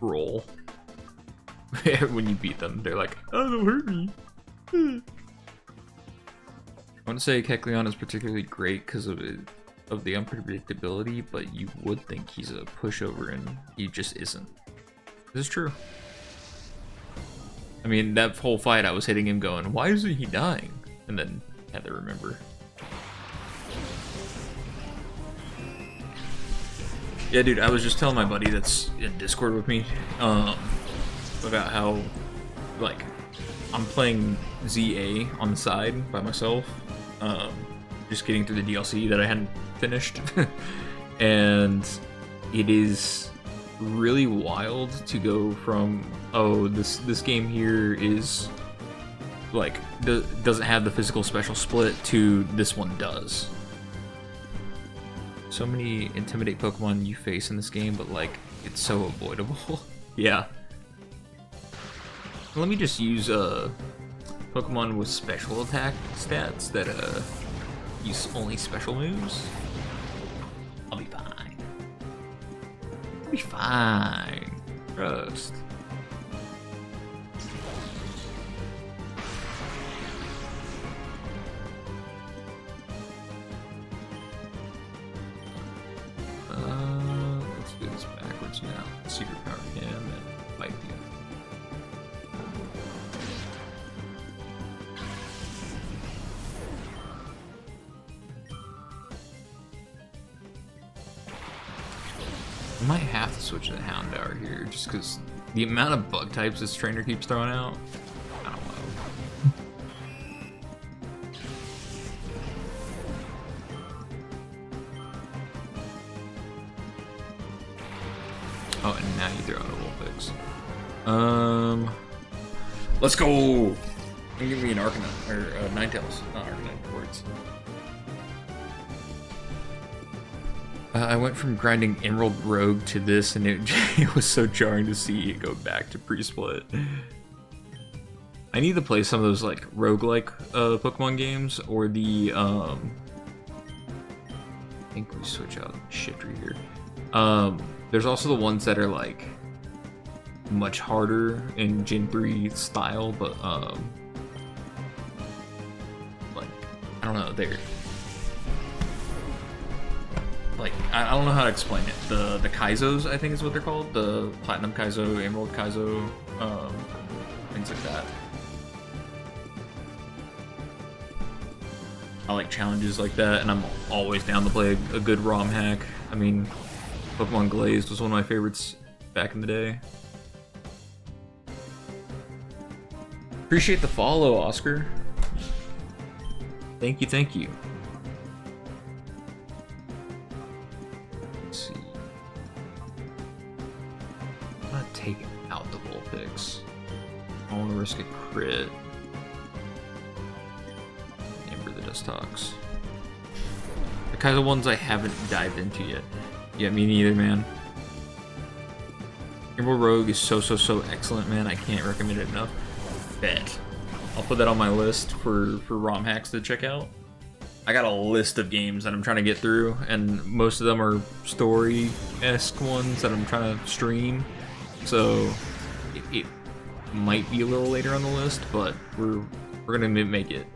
roll when you beat them? They're like, oh, don't hurt me. I want to say Kecleon is particularly great because of the unpredictability, but you would think he's a pushover and he just isn't. This is true. I mean, that whole fight I was hitting him going, why isn't he dying? And then had to remember. Yeah, dude, I was just telling my buddy that's in Discord with me about how, like, I'm playing ZA on the side by myself, just getting through the DLC that I hadn't finished, and it is really wild to go from, oh, this game here is like doesn't have the physical special split, to this one does. So many intimidate Pokemon you face in this game, but like it's so avoidable. Yeah. Let me just use Pokemon with special attack stats that use only special moves. I'll be fine. I'll be fine. Trust. Let's do this backwards now. Secret power him and fight the other. I might have to switch to the Houndour here, just because the amount of bug types this trainer keeps throwing out. I don't know. Oh, and now you throw out a Vulpix. Let's go! Give me an Arcanine, or Ninetales, not Arcanine, words. I went from grinding Emerald Rogue to this, and it was so jarring to see it go back to pre-split. I need to play some of those like roguelike Pokemon games, or the I think we switch out Shifter here. There's also the ones that are like much harder in Gen 3 style, but like I don't know, like I don't know how to explain it. The Kaizos, I think is what they're called. The Platinum Kaizo, Emerald Kaizo, things like that. I like challenges like that, and I'm always down to play a good ROM hack. I mean, Pokemon Glazed was one of my favorites back in the day. Appreciate the follow, Oscar. Thank you, thank you. Let's see. I'm gonna take out the Vulpix. I don't want to risk a crit. Amber the Dustox. The kind of ones I haven't dived into yet. Yeah, me neither, man. Emerald Rogue is so excellent, man. I can't recommend it enough. Bet. I'll put that on my list for ROM hacks to check out. I got a list of games that I'm trying to get through, and most of them are story-esque ones that I'm trying to stream. So it might be a little later on the list, but we're gonna make it.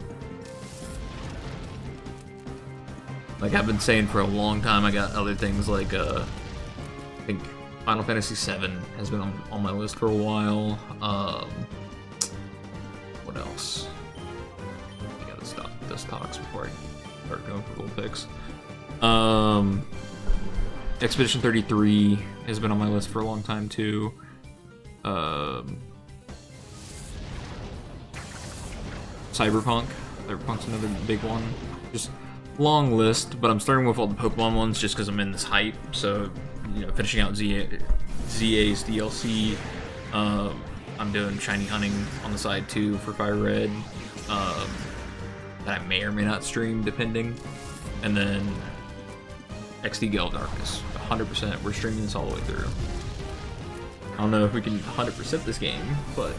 Like I've been saying for a long time, I got other things like I think Final Fantasy VII has been on my list for a while. What else? I gotta stop this talks before I start going for Vulpix. Expedition 33 has been on my list for a long time too. Cyberpunk's another big one. Just long list, but I'm starting with all the Pokemon ones just because I'm in this hype. So, you know, finishing out Rez-Ace DLC. I'm doing shiny hunting on the side too for Fire Red. That I may or may not stream depending. And then XD Gale Darkness. 100%. We're streaming this all the way through. I don't know if we can 100% this game, but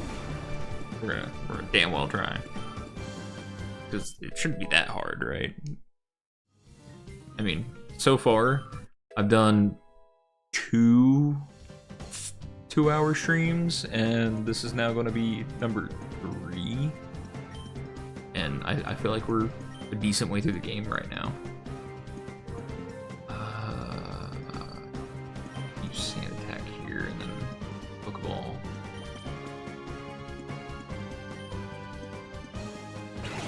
we're gonna damn well try. Because it shouldn't be that hard, right? I mean, so far, I've done two 2-hour streams, and this is now going to be number 3. And I feel like we're a decent way through the game right now. Use Sand Attack here, and then Pokeball.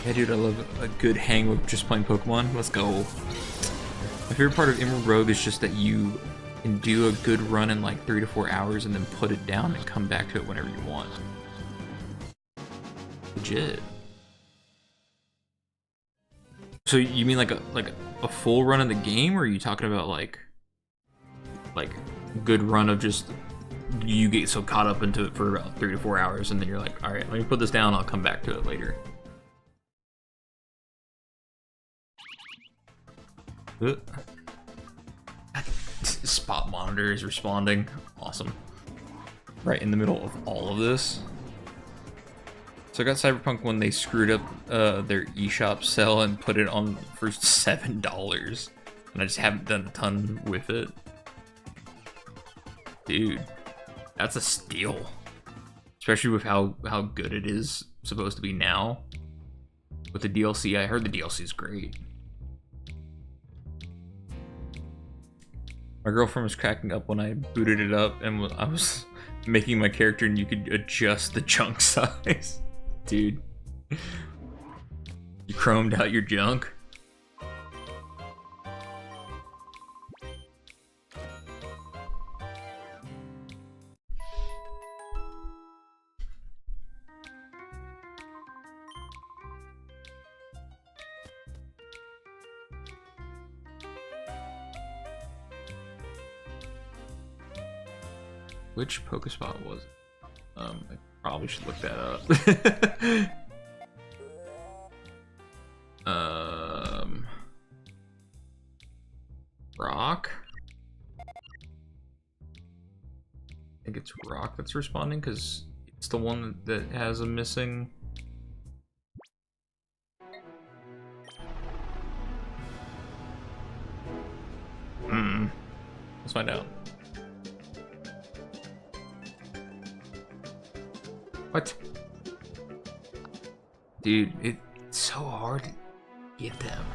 Yeah, dude, I love a good hang with just playing Pokemon. Let's go. My favorite part of Emerald Rogue is just that you can do a good run in like 3 to 4 hours and then put it down and come back to it whenever you want. Legit. So you mean like a full run of the game, or are you talking about like good run of just you get so caught up into it for about 3 to 4 hours and then you're like, all right, let me put this down, I'll come back to it later. Spot monitor is responding. Awesome. Right in the middle of all of this. So I got Cyberpunk when they screwed up their eShop sell and put it on for $7. And I just haven't done a ton with it. Dude, that's a steal. Especially with how good it is supposed to be now. With the DLC, I heard the DLC is great. My girlfriend was cracking up when I booted it up and I was making my character and you could adjust the junk size. Dude. You chromed out your junk? Which Pokespot was it? I probably should look that up. Rock? I think it's Rock that's responding because it's the one that has a missing. Let's find out. What? Dude, it's so hard to get them.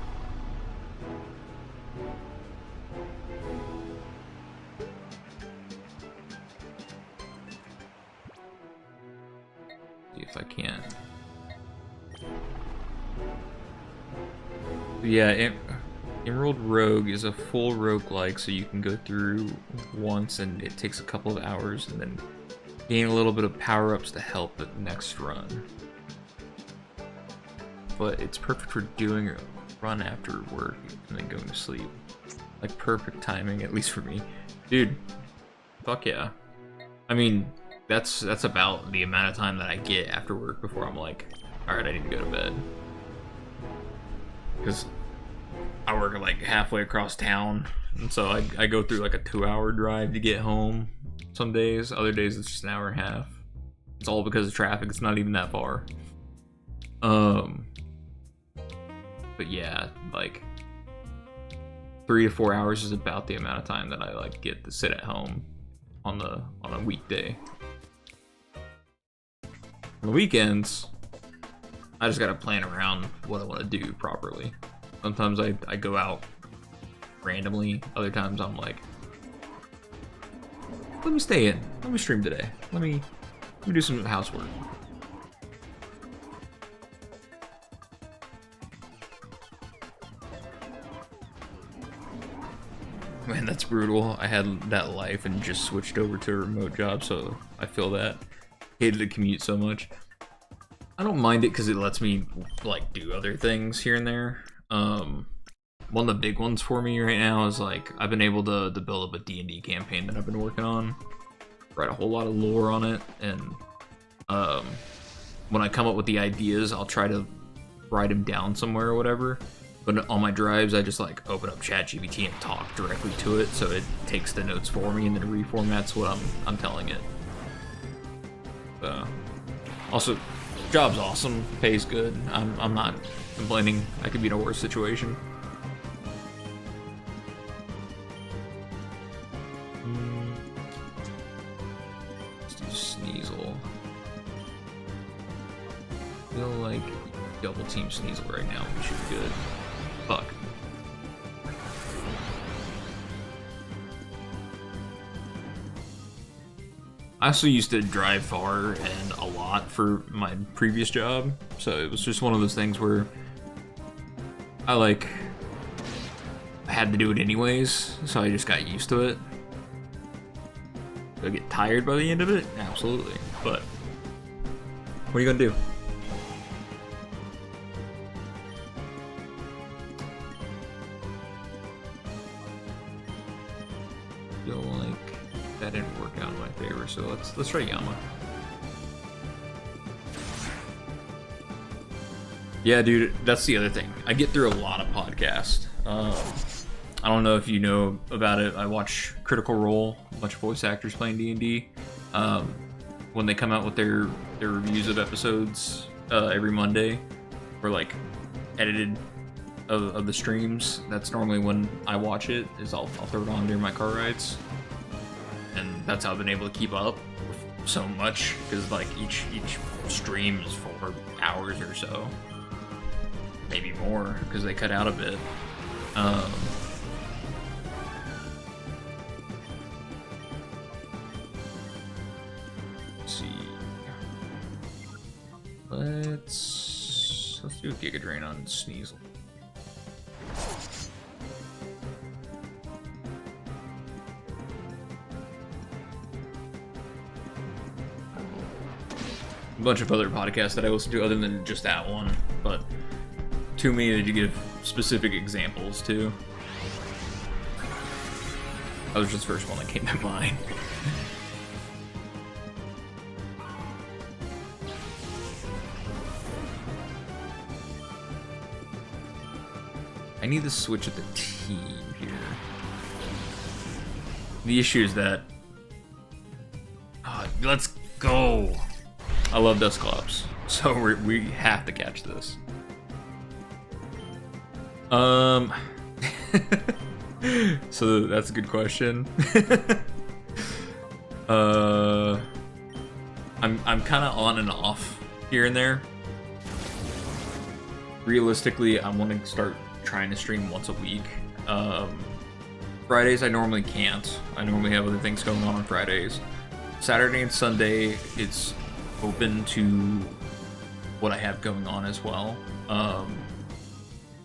See if I can. Yeah, Emerald Rogue is a full roguelike, so you can go through once and it takes a couple of hours and then gain a little bit of power-ups to help the next run. But it's perfect for doing a run after work and then going to sleep. Like perfect timing, at least for me. Dude, fuck yeah. I mean, that's about the amount of time that I get after work before I'm like, alright, I need to go to bed. Because I work like halfway across town, and so I go through like a 2-hour drive to get home some days. Other days it's just an hour and a half. It's all because of traffic. It's not even that far. But yeah, like 3 to 4 hours is about the amount of time that I like get to sit at home on a weekday. On the weekends, I just gotta plan around what I want to do properly. Sometimes I go out randomly. Other times I'm like, let me stay in. Let me stream today. Let me do some housework. Man, that's brutal. I had that life and just switched over to a remote job, so I feel that. Hated the commute so much. I don't mind it because it lets me like do other things here and there. One of the big ones for me right now is like I've been able to build up a D&D campaign that I've been working on, write a whole lot of lore on it, and when I come up with the ideas, I'll try to write them down somewhere or whatever. But on my drives, I just like open up ChatGPT and talk directly to it, so it takes the notes for me and then reformats what I'm telling it. Also, job's awesome, pays good. I'm not complaining. I could be in a worse situation. Let's do Sneasel. I feel like double team Sneasel right now, we should be good. Fuck. I also used to drive far and a lot for my previous job, so it was just one of those things where I had to do it anyways, so I just got used to it. Do I get tired by the end of it? Absolutely, but what are you gonna do? Feel like that didn't work out in my favor, so let's try Yama. Yeah, dude, that's the other thing. I get through a lot of podcasts. I don't know if you know about it. I watch Critical Role, a bunch of voice actors playing D&D. When they come out with their reviews of episodes every Monday, or like edited of the streams, that's normally when I watch it. I'll throw it on during my car rides, and that's how I've been able to keep up so much, because like each stream is 4 hours or so, maybe more, because they cut out a bit. Let's see. Let's do a Giga Drain on Sneasel. A bunch of other podcasts that I listen to other than just that one, but too many to give specific examples to. That was just the first one that came to mind. I need to switch at the team here. The issue is that... let's go! I love Dusclops, so we have to catch this. So that's a good question. I'm kind of on and off here and there. Realistically, I want to start trying to stream once a week. Fridays I normally can't. I normally have other things going on Fridays. Saturday and Sunday, it's open to what I have going on as well.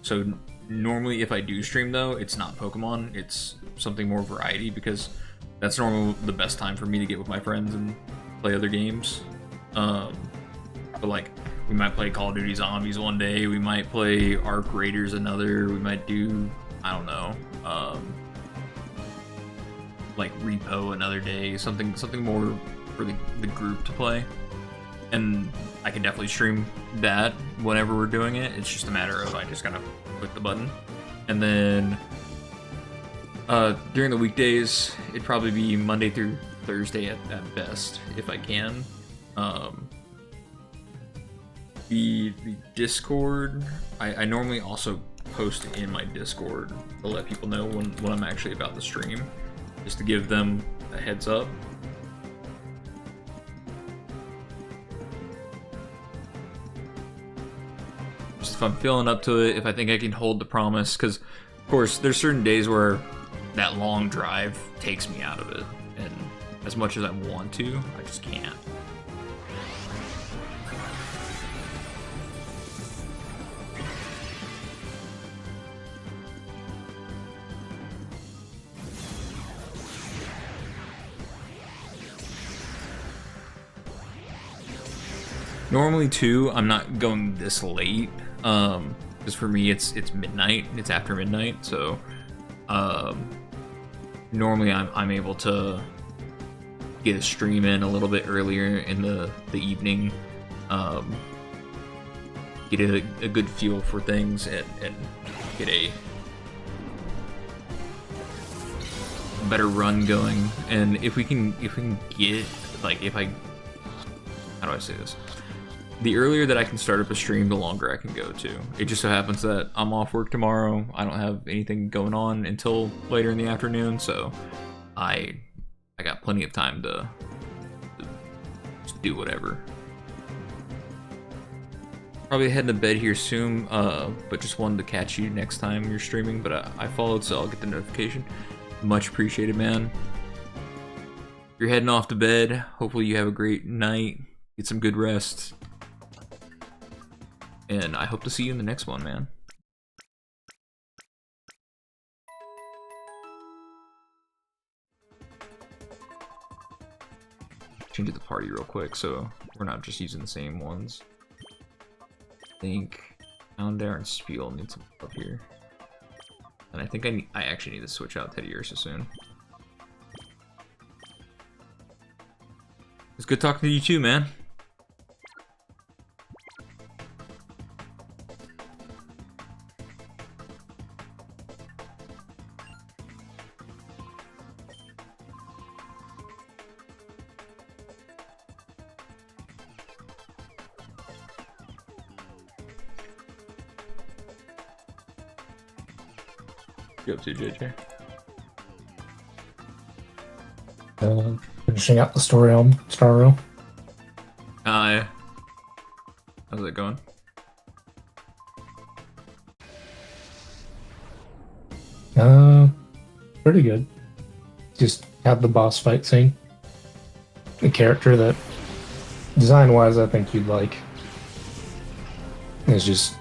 So normally if I do stream though, it's not Pokemon, it's something more variety, because that's normally the best time for me to get with my friends and play other games. But like, we might play Call of Duty Zombies one day, we might play Arc Raiders another, we might do, I don't know, like Repo another day, something more for the group to play. And I can definitely stream that whenever we're doing it. It's just a matter of I just gotta click the button. And then during the weekdays, it'd probably be Monday through Thursday at best, if I can. The Discord, I normally also post in my Discord to let people know when I'm actually about to stream, just to give them a heads up. Just if I'm feeling up to it, if I think I can hold the promise, because of course there's certain days where that long drive takes me out of it, and as much as I want to, I just can't. Normally too, I'm not going this late, because for me it's midnight, it's after midnight, so normally I'm able to get a stream in a little bit earlier in the evening, get a good feel for things, and get a better run going. And if we can get, like, how do I say this? The earlier that I can start up a stream, the longer I can go to. It just so happens that I'm off work tomorrow. I don't have anything going on until later in the afternoon, so I got plenty of time to just do whatever. Probably heading to bed here soon, but just wanted to catch you next time you're streaming. But I followed, so I'll get the notification. Much appreciated, man. You're heading off to bed. Hopefully you have a great night. Get some good rest. And I hope to see you in the next one, man. Change the party real quick so we're not just using the same ones. I think Houndour and Spiel need some help here. And I think I actually need to switch out Teddy Ursa soon. It's good talking to you too, man. What you up to, JJ? Finishing out the story on Star Rail. Yeah. How's it going? Pretty good. Just had the boss fight scene. The character that, design-wise, I think you'd like. Is just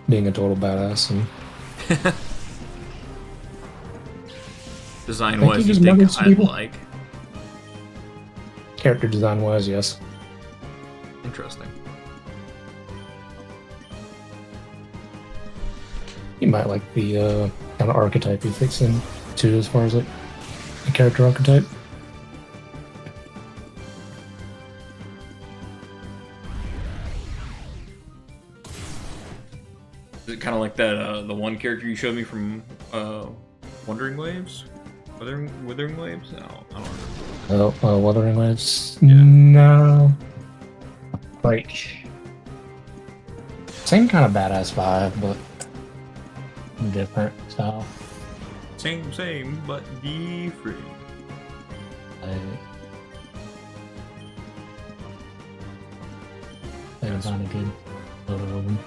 being a total badass. And Design-wise, you think I'd like? Character design-wise, yes. Interesting. You might like the kind of archetype he fits in too, as far as like the character archetype. Is it kind of like that the one character you showed me from Wandering Waves? Withering Waves? No, I don't remember. Oh, Wuthering Waves? Yeah. No. Like, same kind of badass vibe, but different style. Same, but different. They're kind of good. Both of them.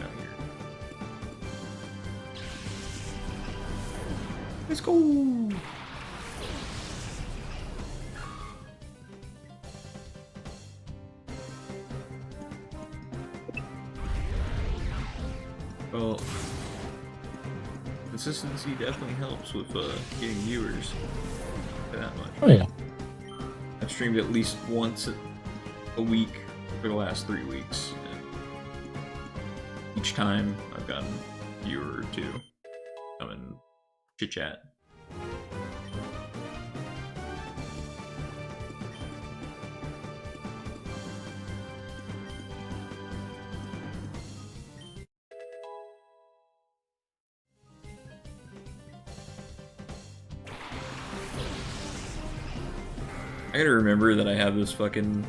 Down here. Let's go! consistency definitely helps with getting viewers. That much. Oh yeah. I've streamed at least once a week for the last 3 weeks. And each time I've gotten a viewer or two come and chit chat. I gotta remember that I have this fucking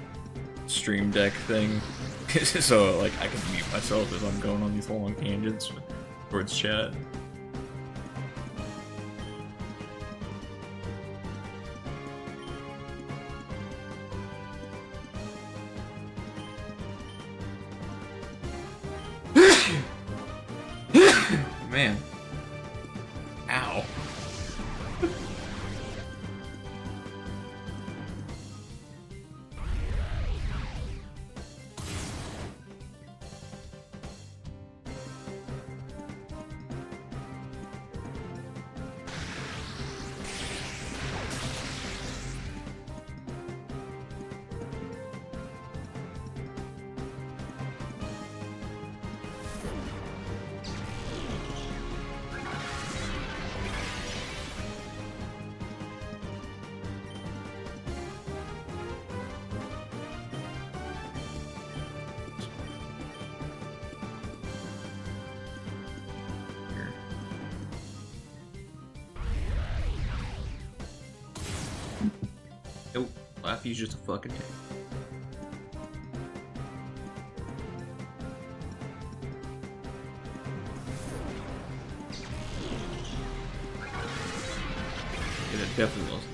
stream deck thing, so like I can mute myself if I'm going on these long tangents towards chat. Man. Ow. Nope, Laffy's just a fucking tank. Yeah, that definitely wasn't.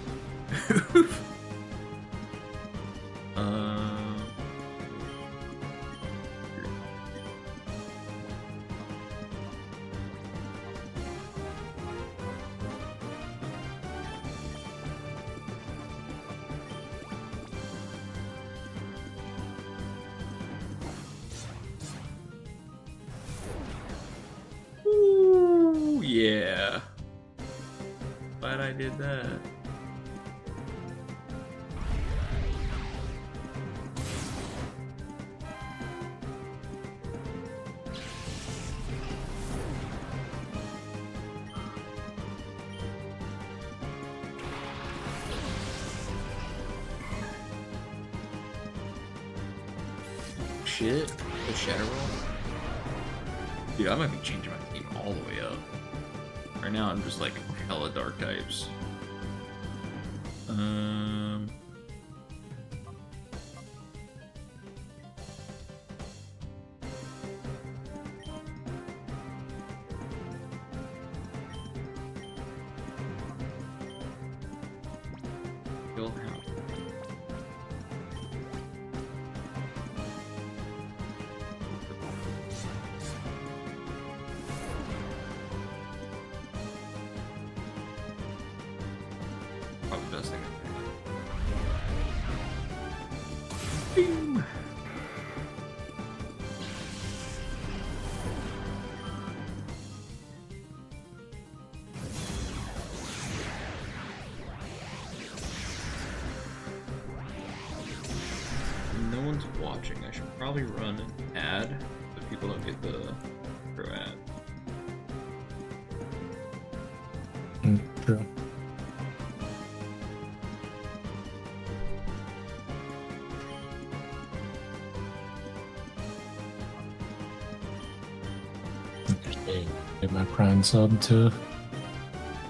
Ooh, yeah. Glad I did that. Shit, the Shadow Roll. Dude, I might be changing my team all the way up. Right now, I'm just like hella dark types. Kill how? Probably the best thing I can do. Boom. No one's watching. I should probably run an ad so people don't get the pro ad. True. Get my Prime sub to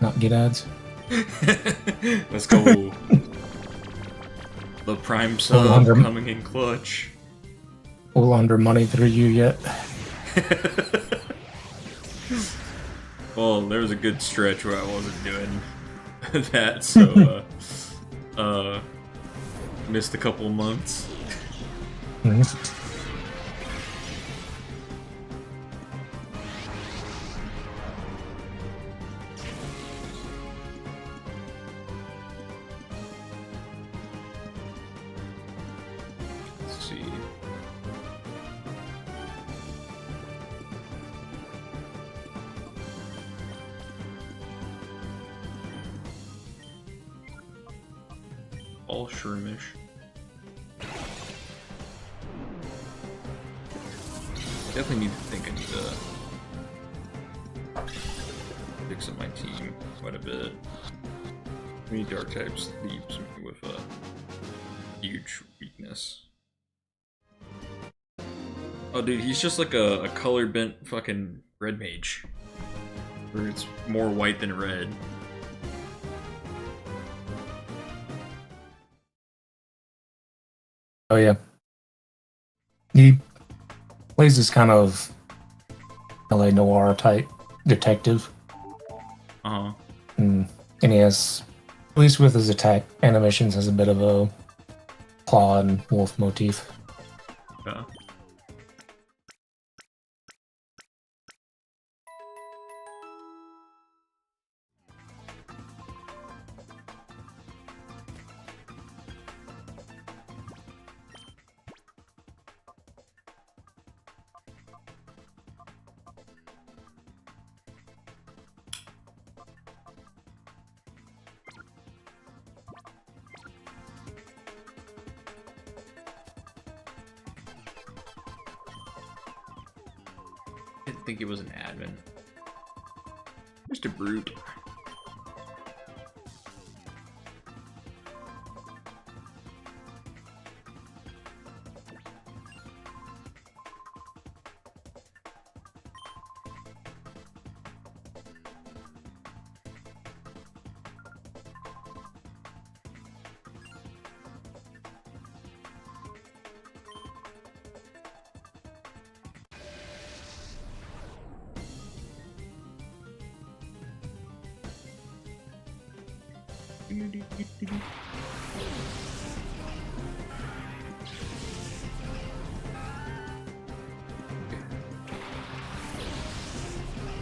not get ads. Let's go. The Prime sub Under- coming in clutch. We'll under money through you yet. Well, there was a good stretch where I wasn't doing that, so missed a couple months. Mhm. Let's see. all shroomish. Definitely need to think I need to fix up my team quite a bit. Many dark types leaves me with a huge weakness. Oh dude, he's just like a color bent fucking red mage. Where it's more white than red. Oh yeah. He plays this kind of LA noir type detective. Uh-huh. And he has, at least with his attack animations, has a bit of a claw and wolf motif. Yeah. I didn't think it was an admin. Just a brute.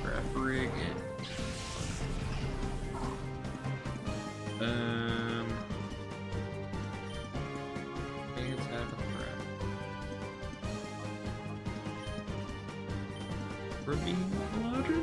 Grab rig and it's half of the crap. For being larger?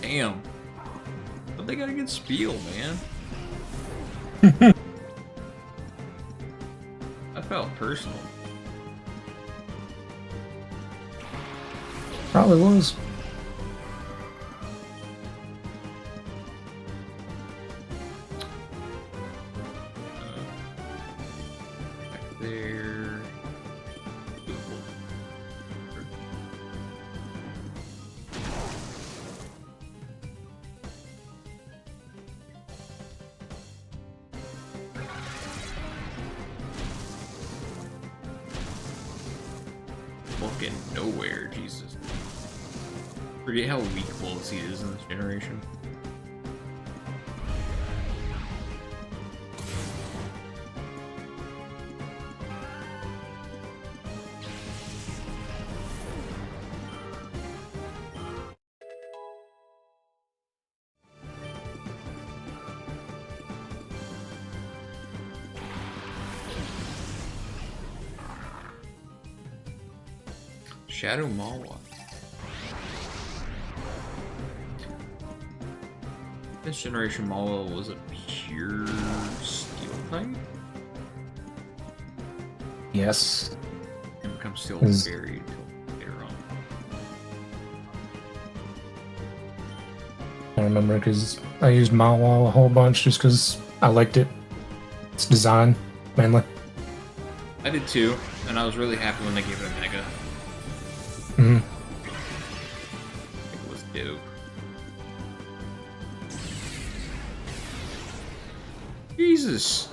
Damn. But they got a good spiel, man. That felt personal. Probably was. Back there. Fucking nowhere, Jesus. Forget how weak Bullet Seed is in this generation. Shadow Malwa. This generation Malwa was a pure steel type Yes. and becomes steel Is- buried until later on. I remember because I used Malwa a whole bunch just because I liked it. Its design, mainly. I did too, and I was really happy when they gave it a mega. Mm-hmm. It was dope. Jesus!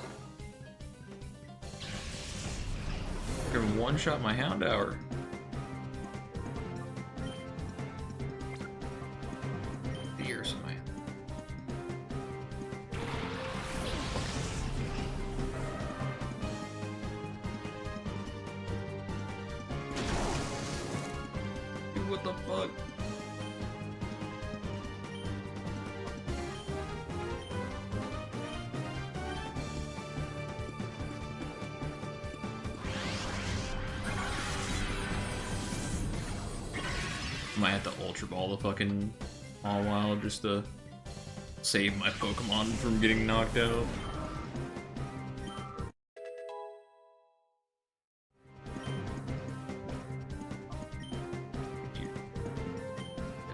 Freaking one-shot my Hound Hour. The ears of my... Dude, what the fuck? Might have to Ultra Ball the fucking Mawile just to save my Pokemon from getting knocked out.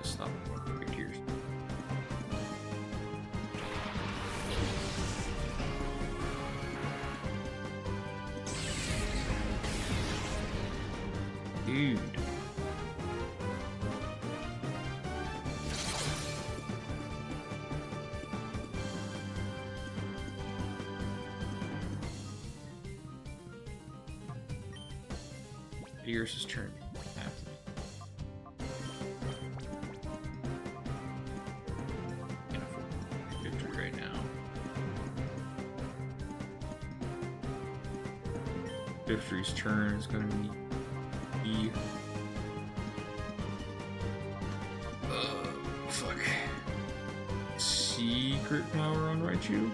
Stop. Tears. Dude. Yours' turn. Can't afford victory right now. Victory's turn is going to be. Fuck. Secret power on Raichu?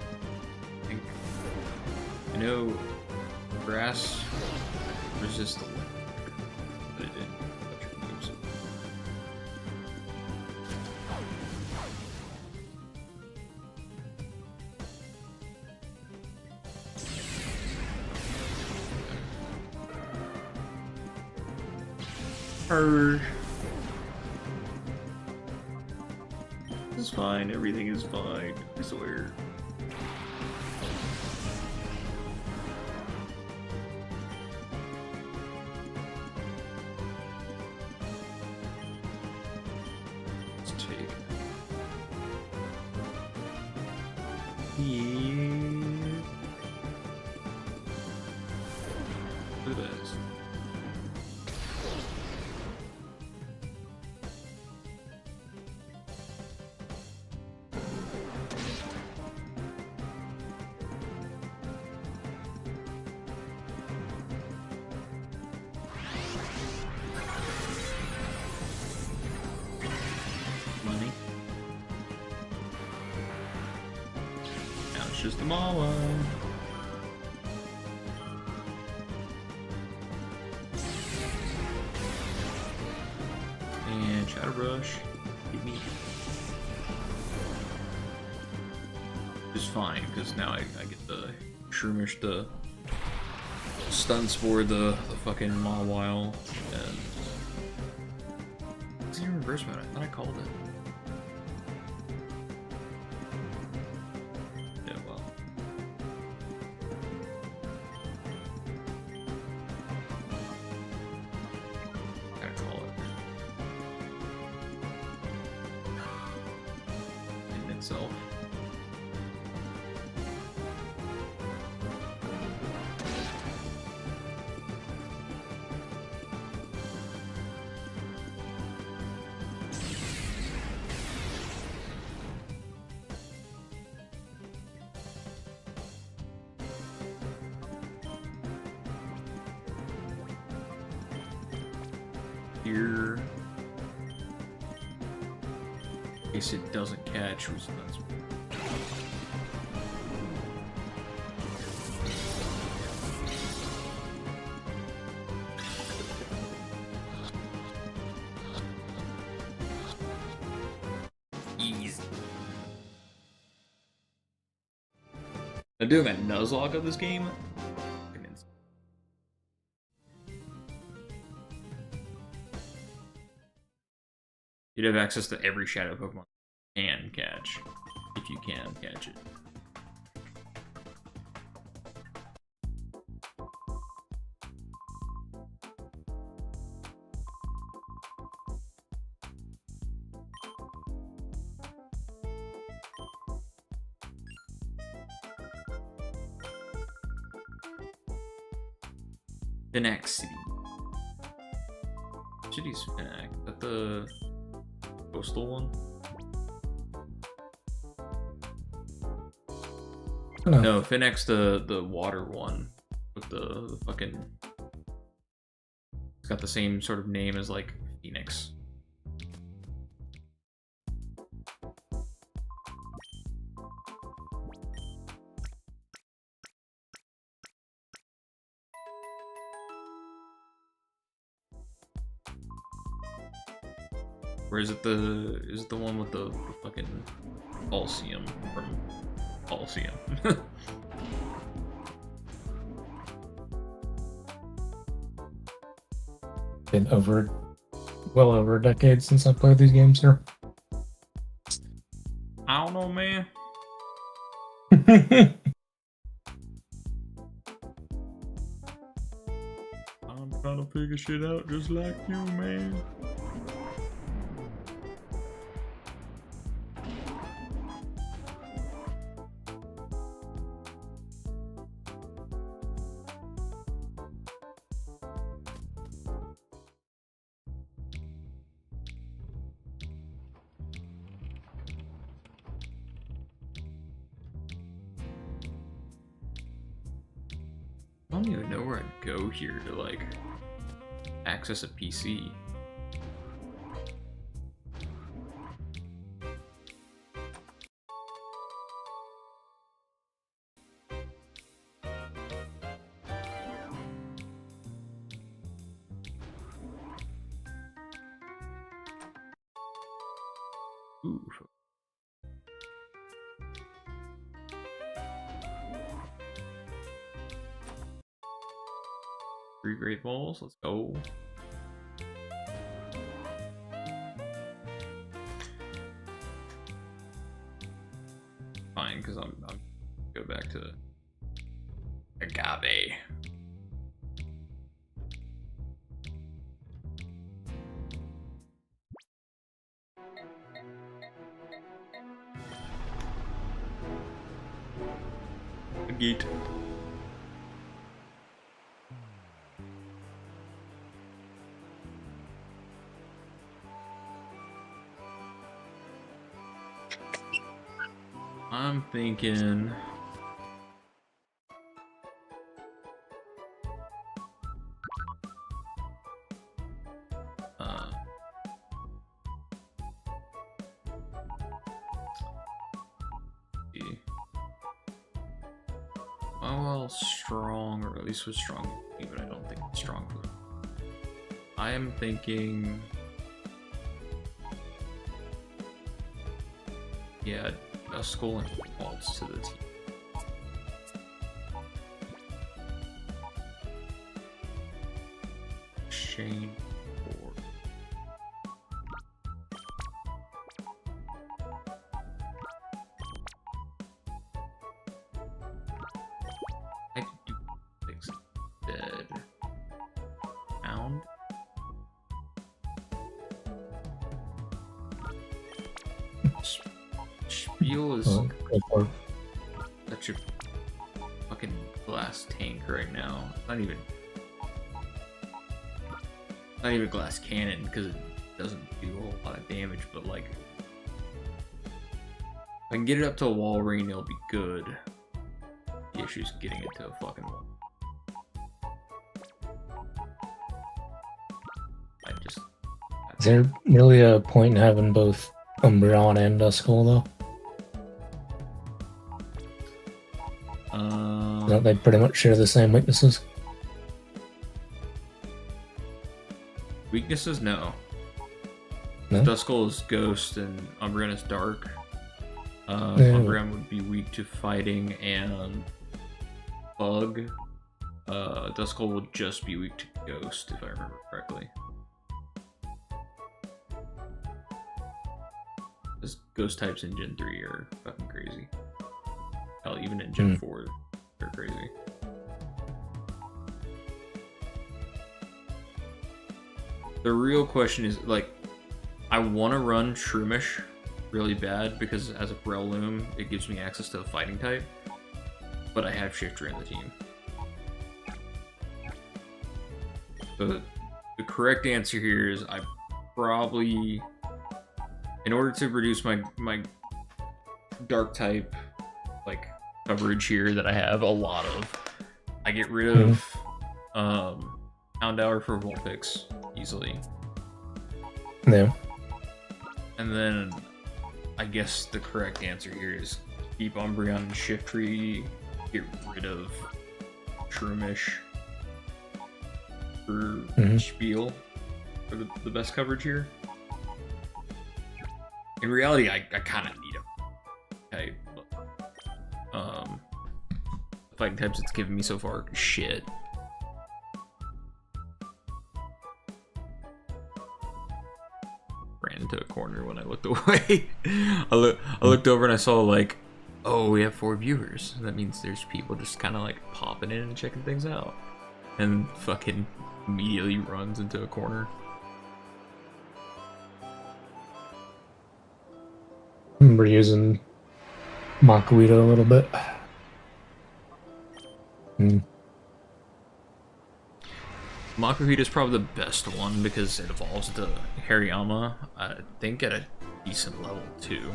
I think. I know grass resist electric, but it didn't electric moves. It's fine, everything is fine, I swear. Let's take. Yeah. Look at this. Money. Now it's just a Mala. And Shadow Rush. Give me. Just fine, because now I get the Shroomish to stun spore the fucking Mawile, and it's in reverse mode. I thought I called it. Yeah, well. Gotta call it. In itself. Here, in case it doesn't catch, was that's easy. I'm doing a Nuzlocke of this game. You'd have access to every shadow Pokemon you can catch, if you can catch it. Finax City. City's Finax. Is that the coastal one? No, Finax the water one with the fucking. It's got the same sort of name as like Phoenix. Or is it the one with the fucking Coliseum from Coliseum? Been well over a decade since I played these games here. I don't know, man. I'm trying to figure shit out just like you, man. I don't even know where I'd go here to, like, access a PC. Ooh. Three great balls, let's go. Fine, because I'm go back to Agave. Agate. I'm thinking see. Well, strong, or at least was strong, but I don't think it's strong for them. I am thinking, yeah, a skull and waltz to the team. Shane or I could do things dead. Pound. Spiel is such a fucking glass tank right now. Not even glass cannon, because it doesn't do a whole lot of damage, but like if I can get it up to a wall ring, it'll be good. The issue is getting it to a fucking wall. Is there really a point in having both Umbreon and Duskull though? Don't they pretty much share the same weaknesses? Weaknesses? No. No? Duskull is Ghost and Umbreon is Dark. Yeah. Umbreon would be weak to fighting and Bug. Duskull would just be weak to Ghost, if I remember correctly. Because Ghost types in Gen 3 are fucking crazy. Hell, even in Gen 4, they're crazy. The real question is, like, I want to run Shroomish really bad because as a Breloom, it gives me access to a fighting type, but I have Shifter in the team. So the correct answer here is I probably, in order to reduce my dark type like coverage here that I have a lot of, I get rid of Houndour for Vulpix easily. Yeah. And then I guess the correct answer here is keep Umbreon and Shiftry, get rid of Shroomish for Spiel for the best coverage here. In reality, I kind of need him. Okay. Fighting types it's given me so far, shit. Ran into a corner when I looked away. I looked over and I saw like, oh, we have 4 viewers. That means there's people just kind of like popping in and checking things out. And fucking immediately runs into a corner. We're using Makuito a little bit. Makuhita is probably the best one because it evolves to Hariyama, I think at a decent level too.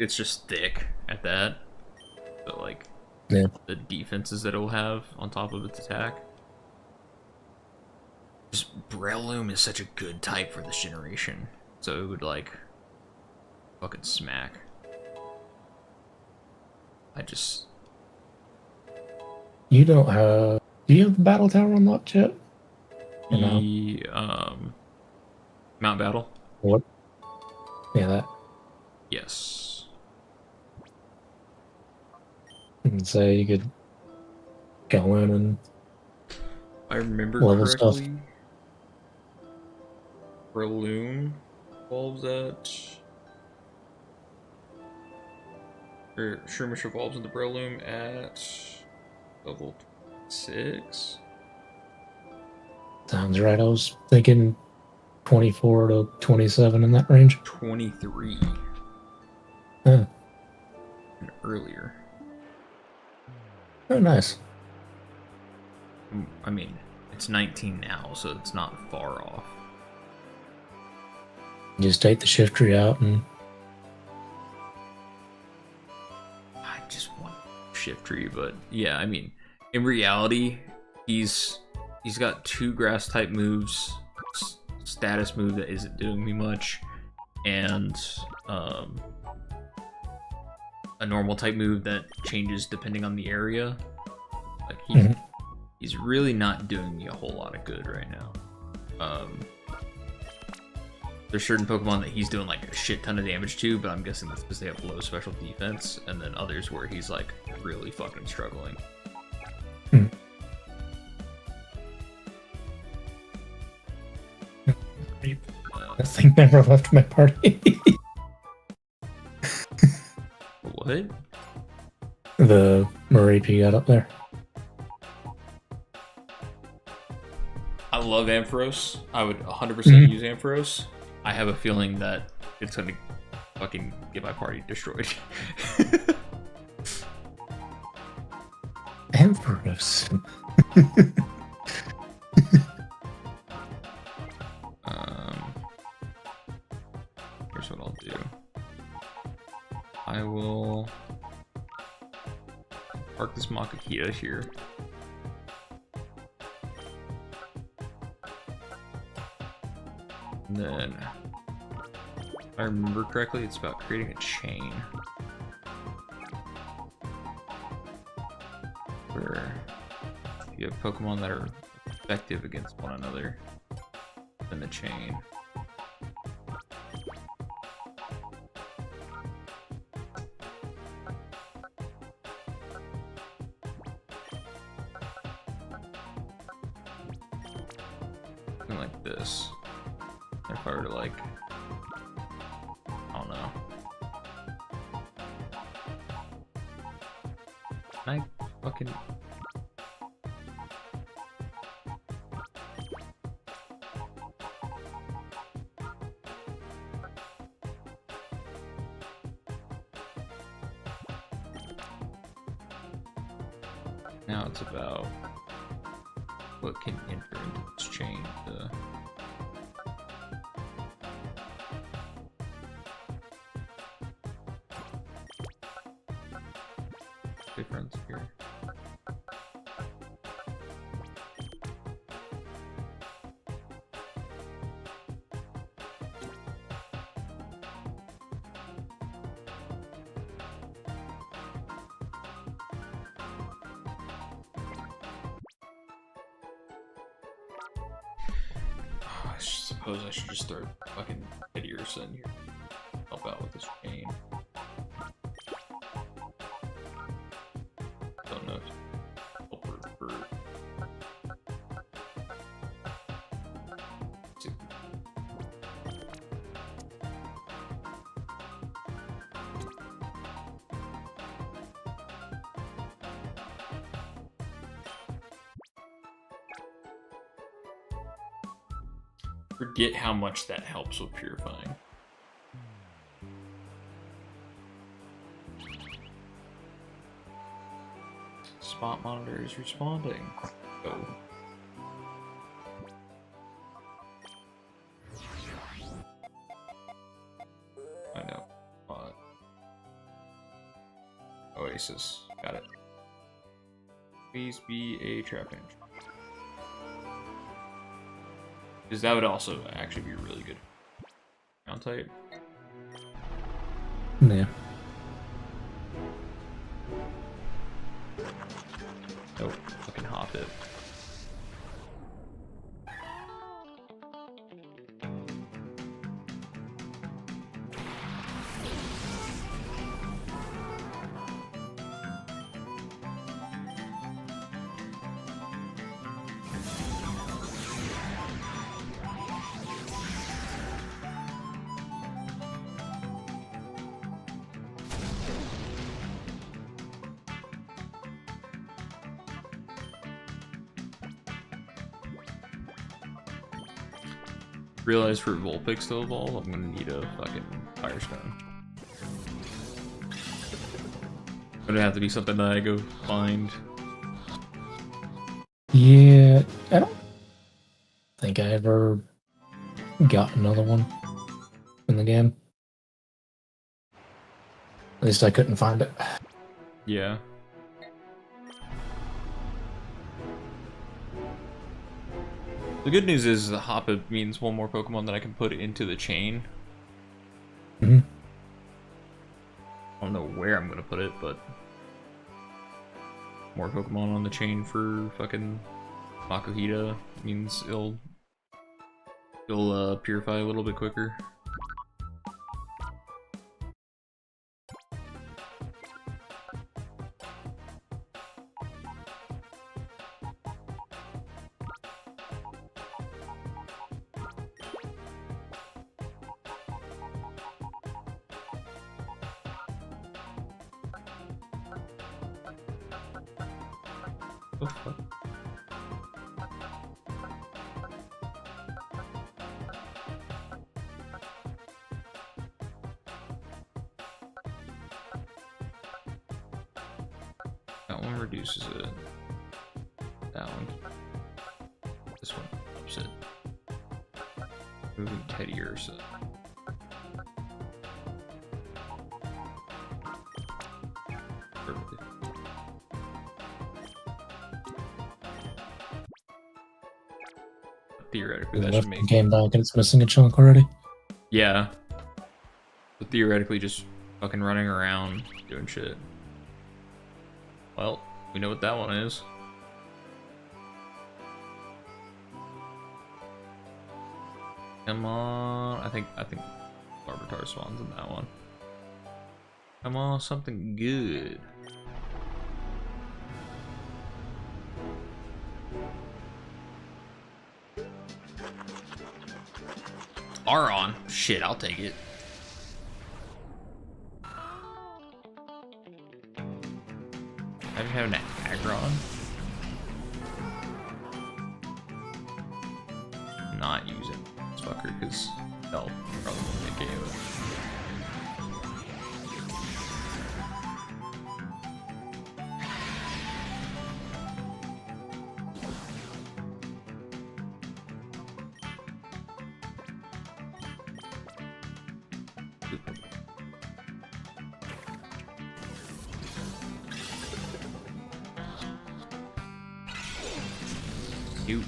It's just thick at that, but like the defenses that it will have on top of its attack. Just Breloom is such a good type for this generation, so it would like fucking smack. You don't have... Do you have the battle tower unlocked yet? The Mount Battle? What? Yeah, that. Yes. And say you could go in and I remember level correctly. stuff. Breloom evolves at... Or Shroomish evolves into Breloom at level 6. Sounds right. I was thinking 24 to 27 in that range. 23. Huh. And earlier. Oh, nice. I mean, it's 19 now, so it's not far off. Just take the shift tree out and... I just want shift tree, but yeah, I mean, in reality, he's got 2 grass type moves, status move that isn't doing me much, and a normal type move that changes depending on the area. Like he's really not doing me a whole lot of good right now. There's certain Pokemon that he's doing like a shit ton of damage to, but I'm guessing that's because they have low special defense, and then others where he's like really fucking struggling. That thing never left my party. What? The Mareep got up there. I love Ampharos. I would 100% use Ampharos. I have a feeling that it's gonna fucking get my party destroyed. Ampharos. Here's what I'll do. I will park this Makakita here. And then, if I remember correctly, it's about creating a chain. Where if you have Pokemon that are effective against one another, then the chain. Something like this. If I were to like, I don't know. Can I fucking... Now it's about what can enter into this chain to... difference here. suppose I should just throw fucking Idiosa in here. Help out with this chain. Don't know if help her for... Forget how much that helps with purifying. Spot monitor is responding. Oh. I know. Oasis. Got it. Please be a trap engine. Because that would also actually be really good. Ground type. Yeah. Oh, fucking hop it. Realize for Vulpix to evolve, I'm gonna need a fucking Firestone. Gonna have to be something that I go find. Yeah, I don't think I ever got another one in the game. At least I couldn't find it. Yeah. The good news is the Hoppa means one more Pokemon that I can put into the chain. Mm-hmm. I don't know where I'm gonna put it, but more Pokemon on the chain for fucking Makuhita means it'll purify a little bit quicker. Oh, fuck. That one reduces it. That one. This one ups it. Moving Teddy Ursa. Perfect. Theoretically, that should make Came back and it's missing a chunk already. Yeah. But theoretically, just fucking running around doing shit. Well, we know what that one is. Come on, I think Larvitar spawns in that one. Come on, something good. Aron. Shit, I'll take it. I just have an Aggron. Not use it, this fucker, because they'll probably make it. You.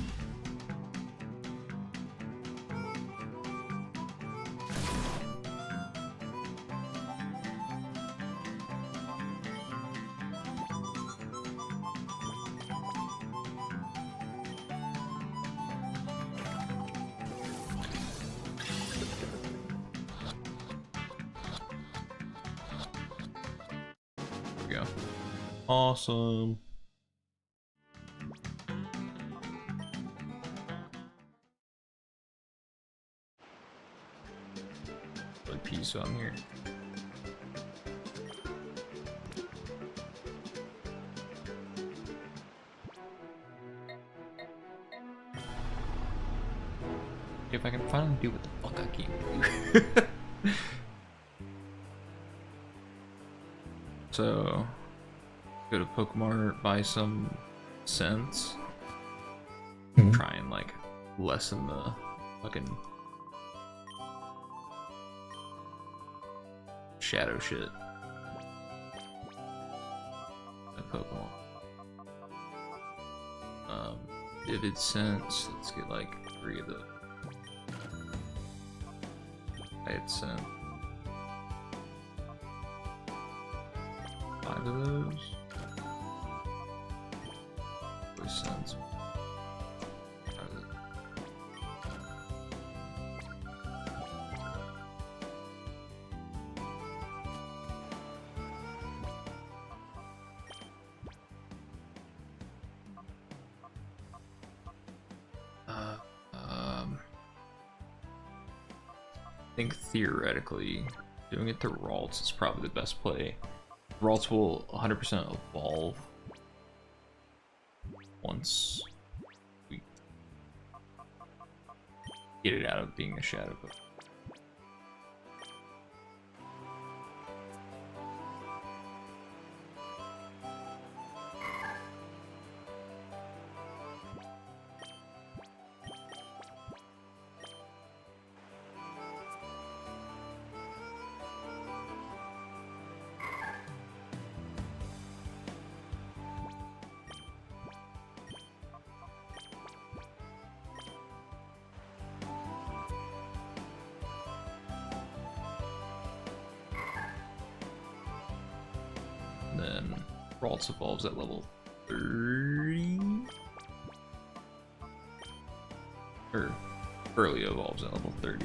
go. Awesome. Really peace on here. If I can finally do what the fuck I keep doing. So, go to Pokemon, buy some scents, try and like lessen the fucking shadow shit. That Pokemon. Vivid scents. Let's get like 3 of the. I had sent 5 of those. Voice sense. I think theoretically, doing it to Ralts is probably the best play. Ralts will 100% evolve once we get it out of being a shadow. Then Ralts evolves at level 30? Or early evolves at level 30.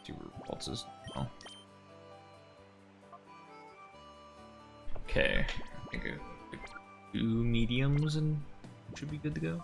See where Ralts is. Oh. Okay, I think 2 mediums and should be good to go.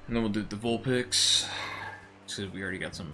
And then we'll do the Vulpix, because we already got some.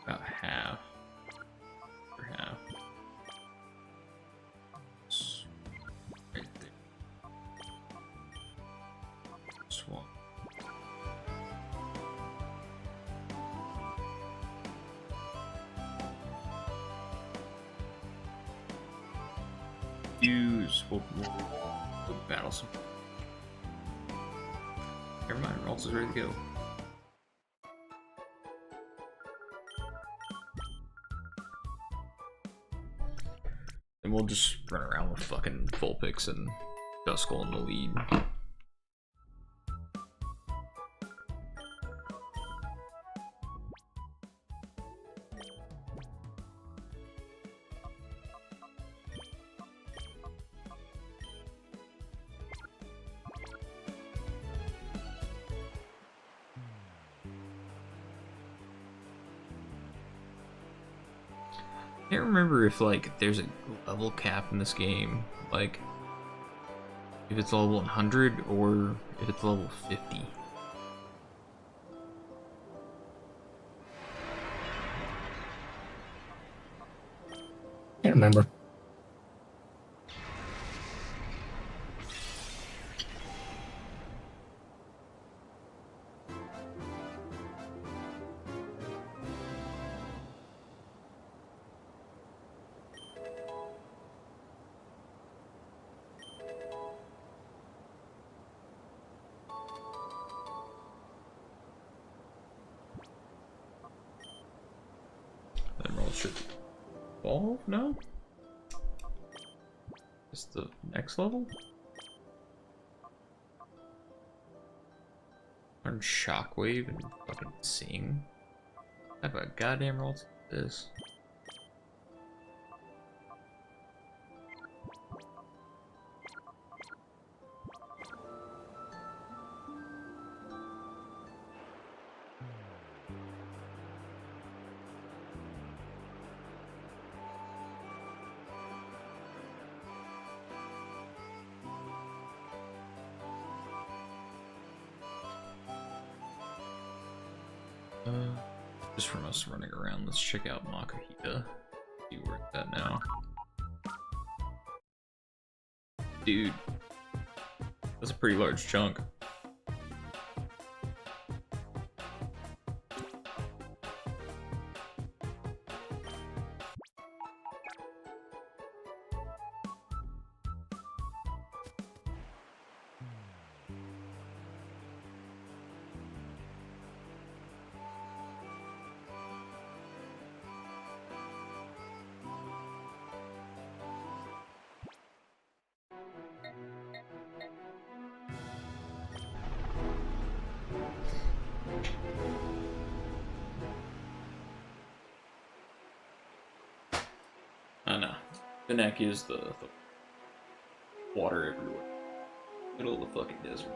About half. Or half. Right there. Swamp. Use. We'll battle some. Never mind, Rolls is ready to go. And we'll just run around with fucking Vulpix and Duskull in the lead. I can't remember if like there's a level cap in this game, like if it's level 100 or if it's level 50. Can't remember. Then roll should evolve? No? Is the next level? Learn Shockwave and fucking sing. I have a goddamn roll to this. Just from us running around, let's check out Makuhita. See where it's at now. Dude, that's a pretty large chunk. I know. The neck is the water everywhere. Middle of the fucking desert.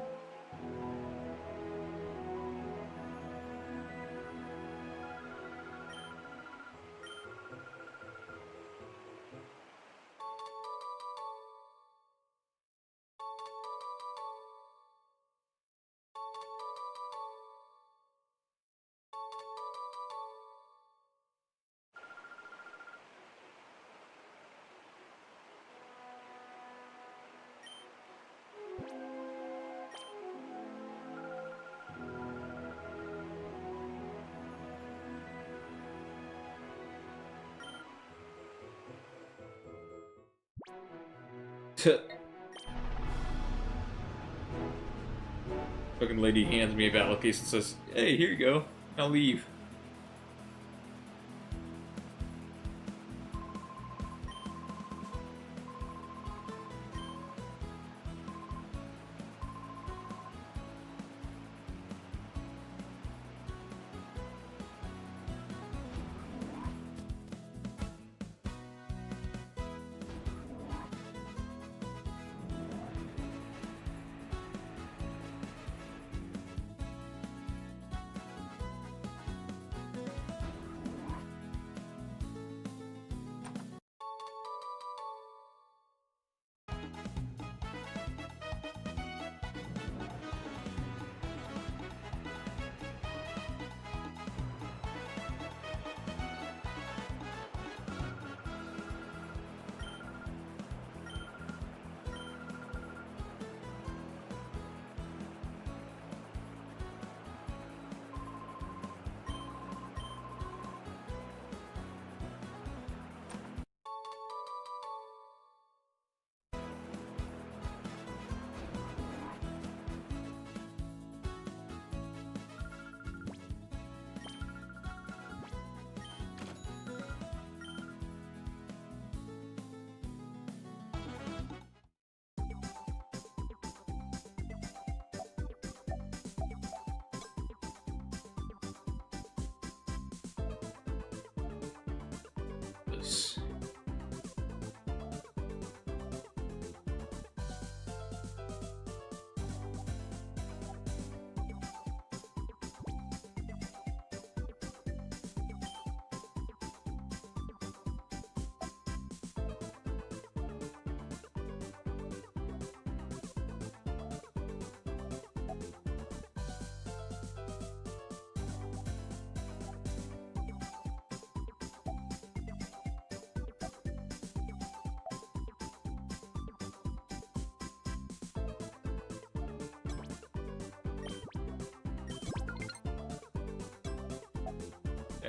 Fucking lady hands me a battle case and says, "Hey, here you go. I'll leave."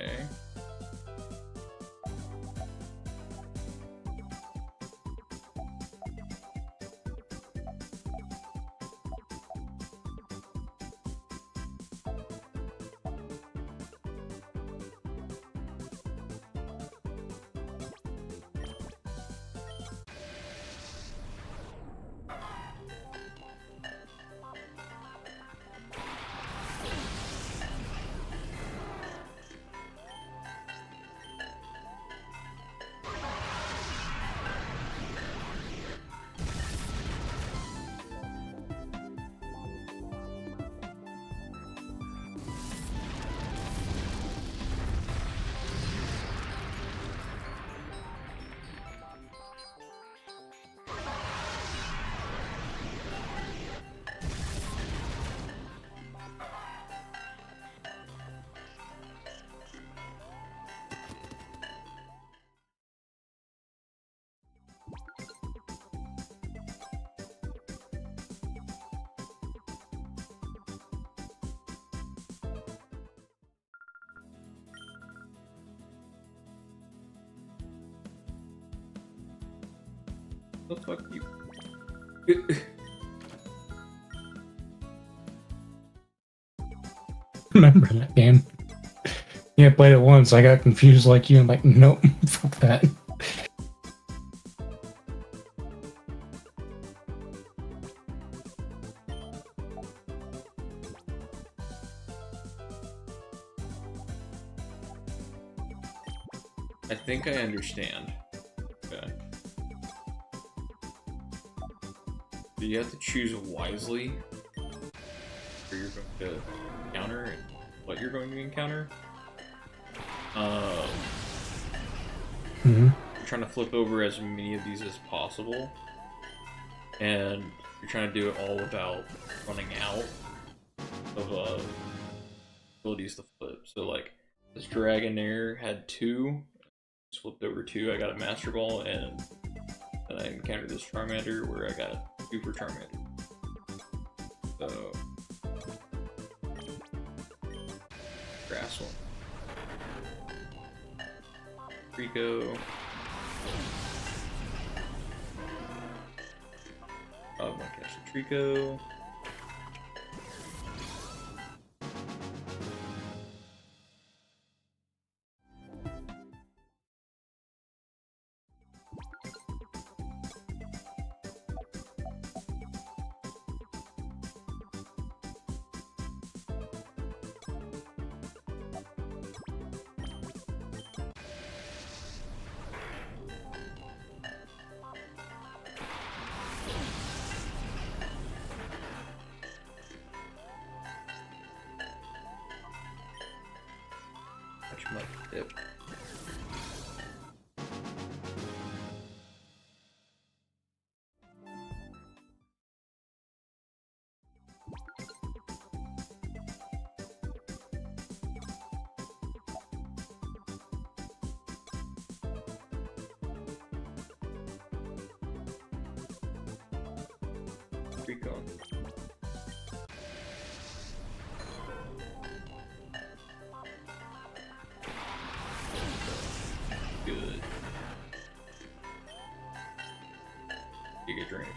Okay. The fuck you? Remember that game? Yeah, I played it once. I got confused like you. I'm like, nope, fuck that. I think I understand. Okay. So you have to choose wisely where you're going to encounter and what you're going to encounter. You're trying to flip over as many of these as possible, and you're trying to do it all without running out of abilities to flip. So like this Dragonair had 2, just flipped over 2, I got a Master Ball, and then I encountered this Charmander where I got a Super Charmander. So grass one. Rico. I'm gonna catch the Trico. Catch my dip. Recon. Good. You get drained.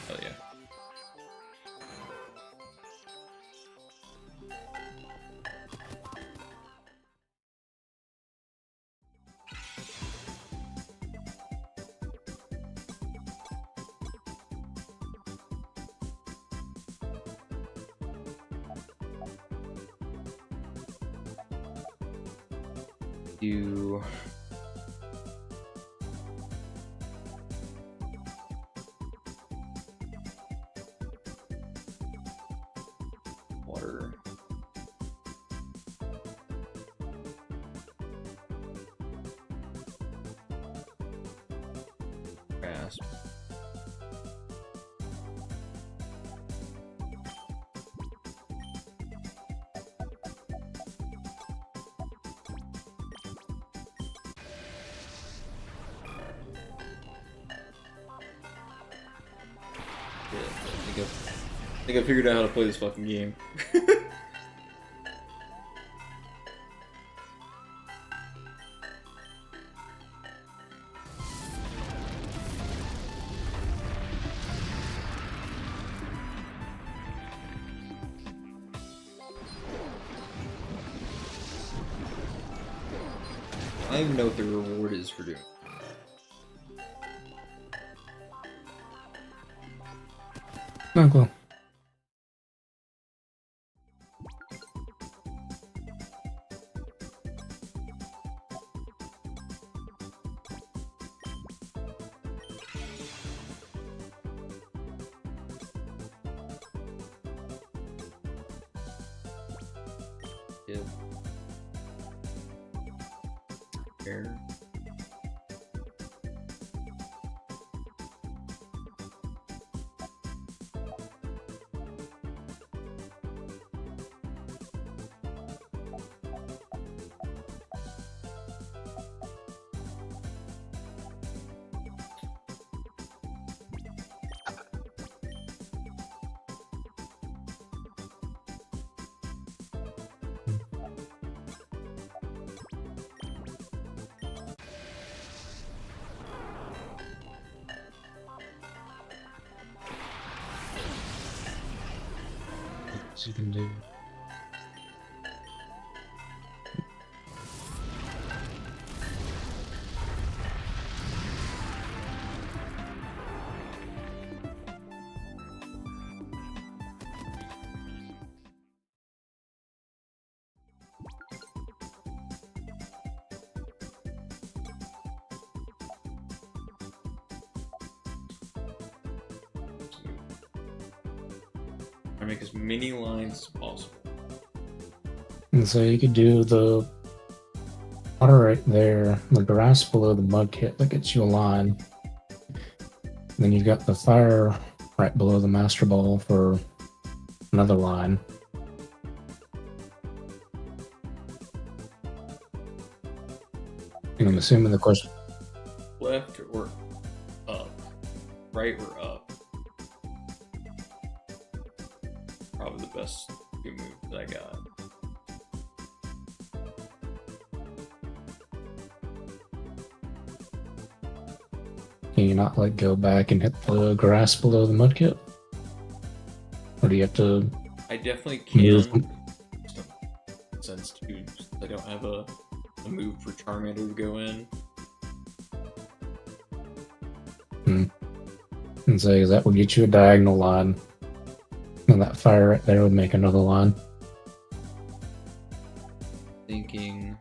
Hell yeah. You water. Grass. Yeah, I think I figured out how to play this fucking game. I don't even know what the reward is for doing. Oh, cool. Yeah. Fair. So you can do. I make as many lines as possible. And so you could do the water right there, the grass below the mud kit that gets you a line. And then you've got the fire right below the master ball for another line. And I'm assuming the question. Left or up? Right or up? Probably the best two moves that I got. Can you not like go back and hit the grass below the mud kit? Or do you have to I definitely move? can. Since I don't have a move for Charmander to go in. And say that would get you a diagonal line. And that fire right there would make another line. Thinking.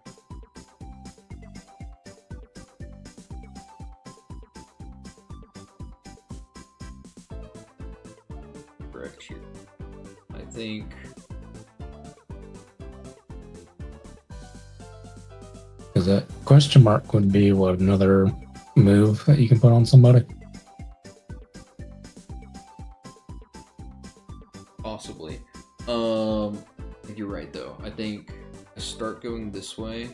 Correct here. I think. Because that question mark would be what, another move that you can put on somebody? Possibly. I think you're right though. I think I start going this way.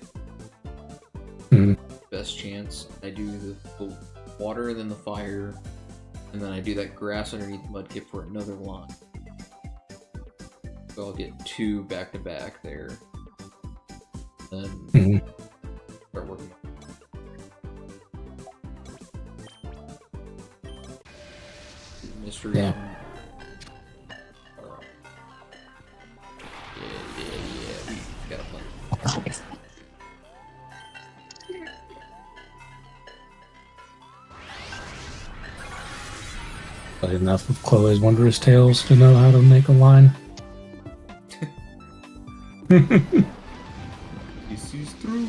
Best chance. I do the water and then the fire. And then I do that grass underneath the mud kit for another line. So I'll get two back to back there. Then start working. Mystery. Yeah. Yeah. We gotta play. But enough of Chloe's wondrous tales to know how to make a line. This is true.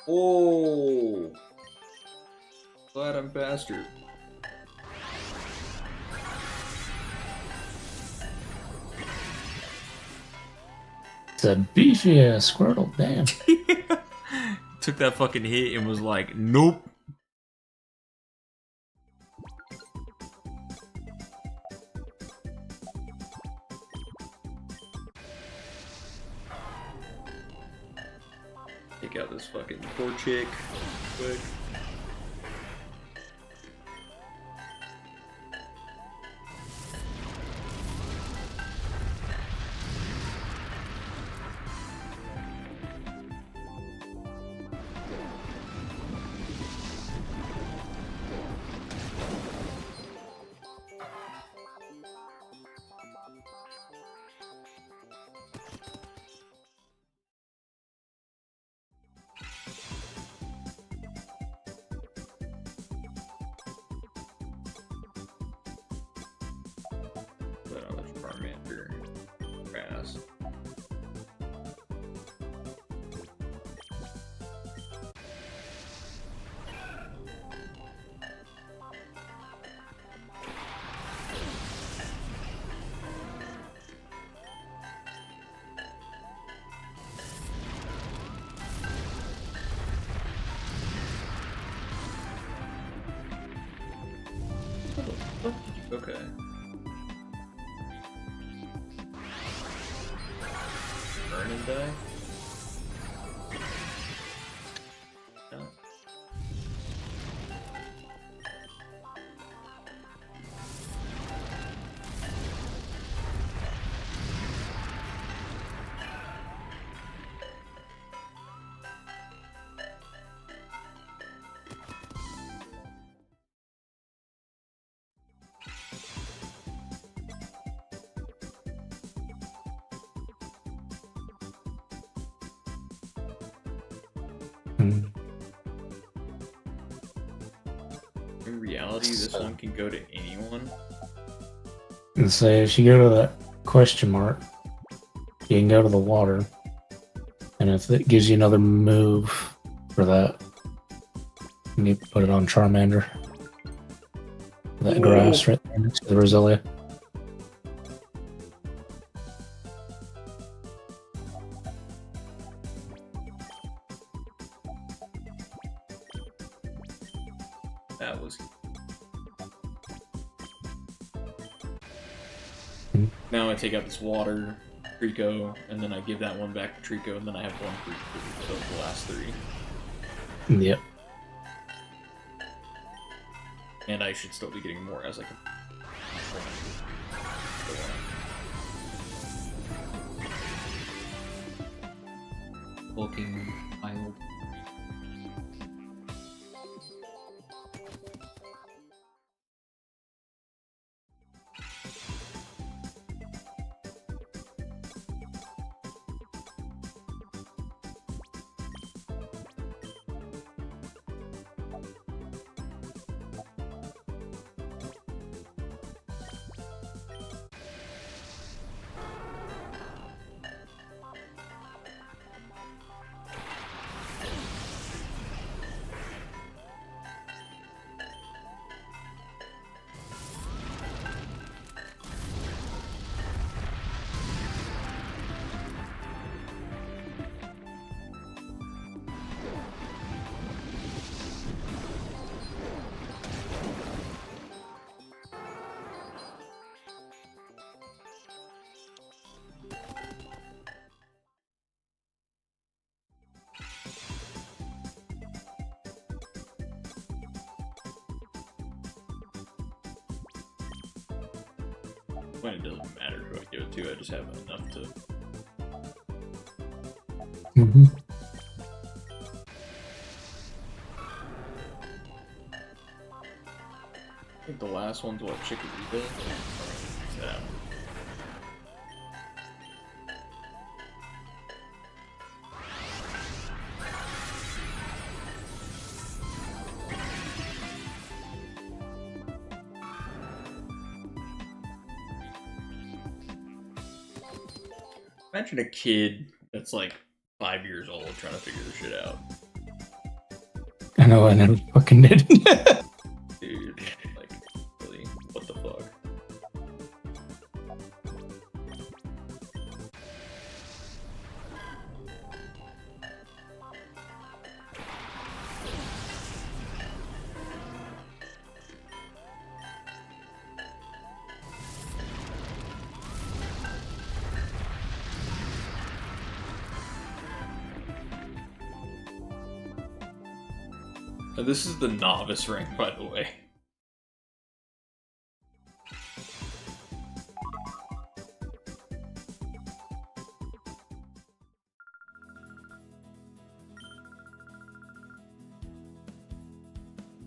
Oh, glad I'm faster. It's a beefy ass Squirtle, damn. Took that fucking hit and was like, nope. Take out this fucking poor chick quick. Charmander, grass. Okay. Burn and die? No. Hmm. In reality, this one can go to anyone. And say if you go to that question mark, you can go to the water. And if it gives you another move for that, you need to put it on Charmander. That grass right there next to the Roselia. That was. Now I take out this water, Trico, and then I give that one back to Trico, and then I have one for the last three. Yep. And I should still be getting more as I can. Bulking wild. When it doesn't matter who I give it to, I just have enough to. Mm-hmm. I think the last one's what, Chikorita? Yeah. Imagine a kid that's like 5 years old trying to figure this shit out. I know, I never fucking did. Dude, like, really, what the fuck? Now, this is the novice rank, by the way.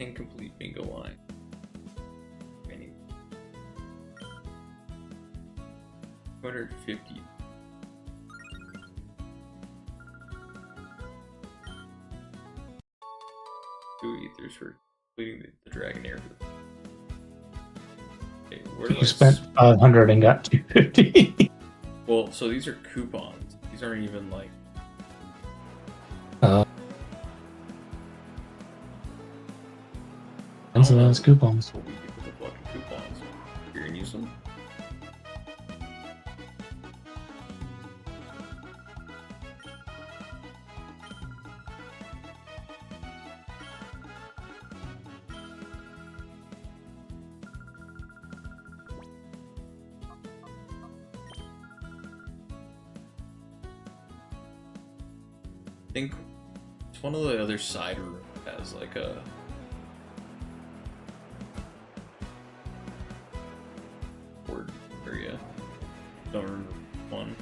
Incomplete bingo line. 250. Two ethers for completing the Dragonair. Okay, Where do You I spent 500 and got 250. Well, so these are coupons. These aren't even like. And so that's coupons. What we do with the fucking coupons. You're gonna use them? I think it's one of the other side rooms has like a board area. Don't remember one.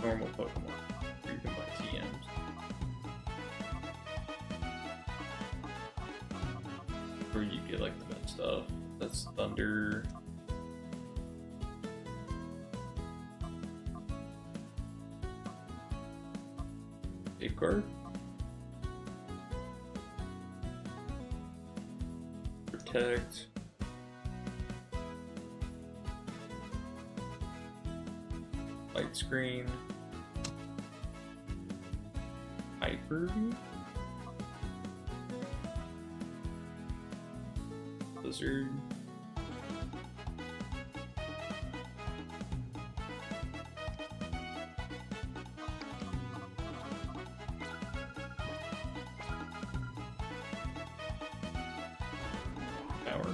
Normal Pokemon, where you can buy TMs. Where you get like the best stuff. That's Thunder. Safeguard. Protect. Light screen. Hyper-V? Blizzard. Power.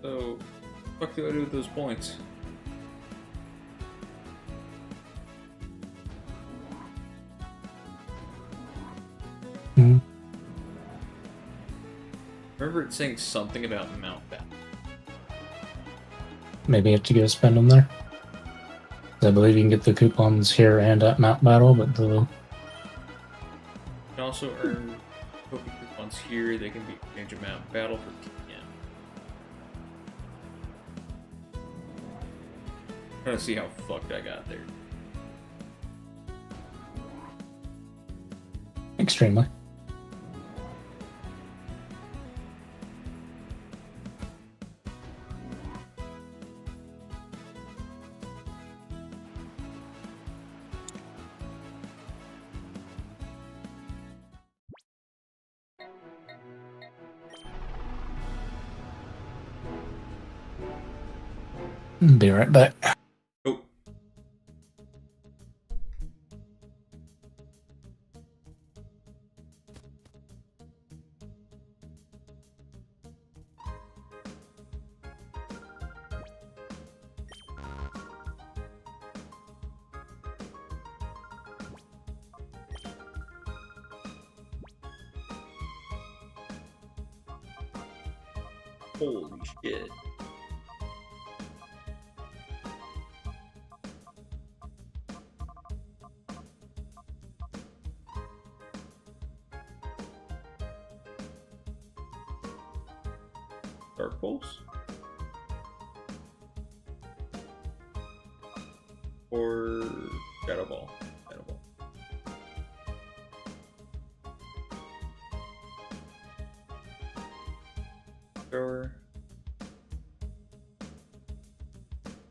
So, what do I do with those points? Hmm. Remember it saying something about Mount Battle. Maybe you have to go spend them there. I believe you can get the coupons here and at Mount Battle, but the You can also earn Poke coupons here. They can be exchanged at Mount Battle for TM. Trying to see how fucked I got there. extremely. Be right back. Oh. Holy shit. Dark Pulse? Or Shadow Ball? Shadow Ball. Thrower.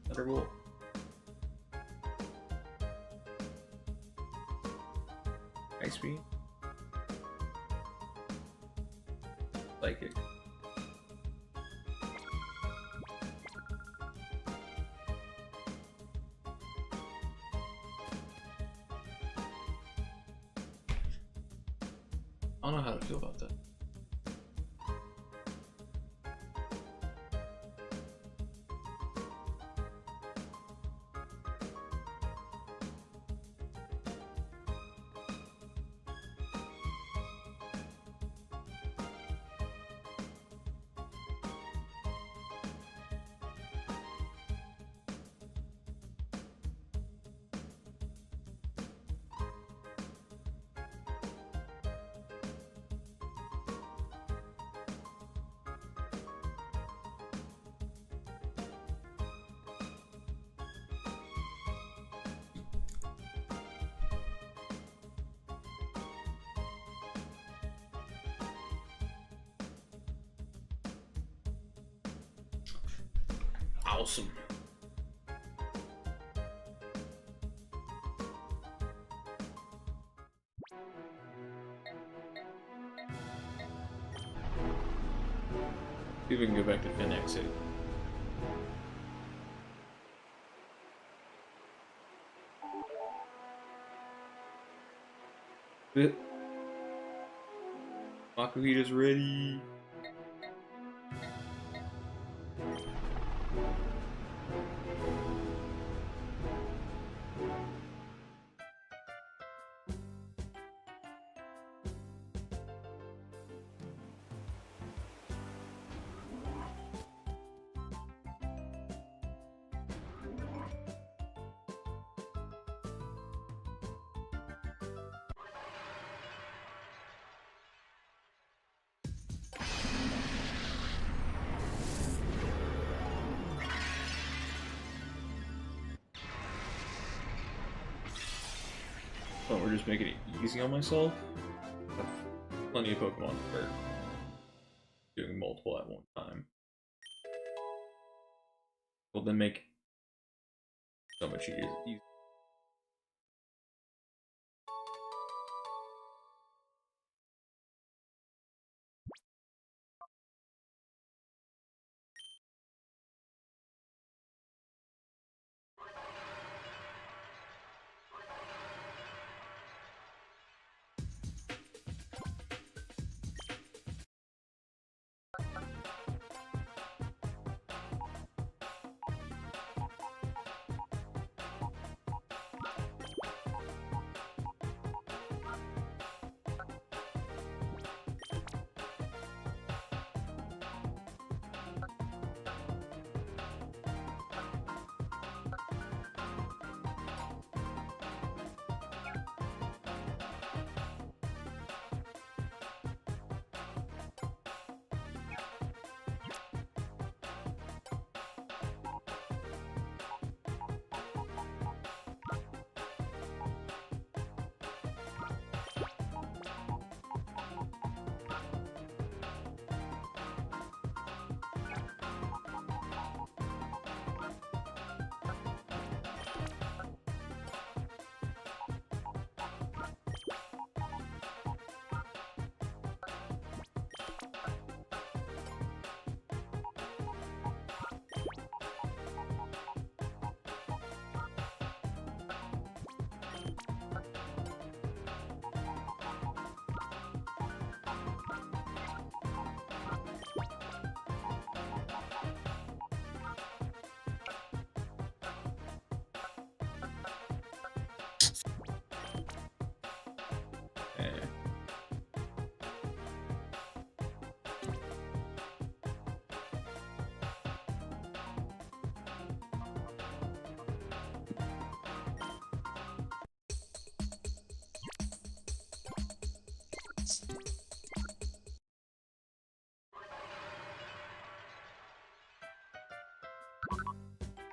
Thunderbolt. Ice Beam. Psychic. I don't know how to feel about that. Awesome. See if we can go back to Fennec City. Makuhita's ready. Oh, we're just making it easy on myself. Plenty of Pokemon for doing multiple at one time. Will then make so much easier.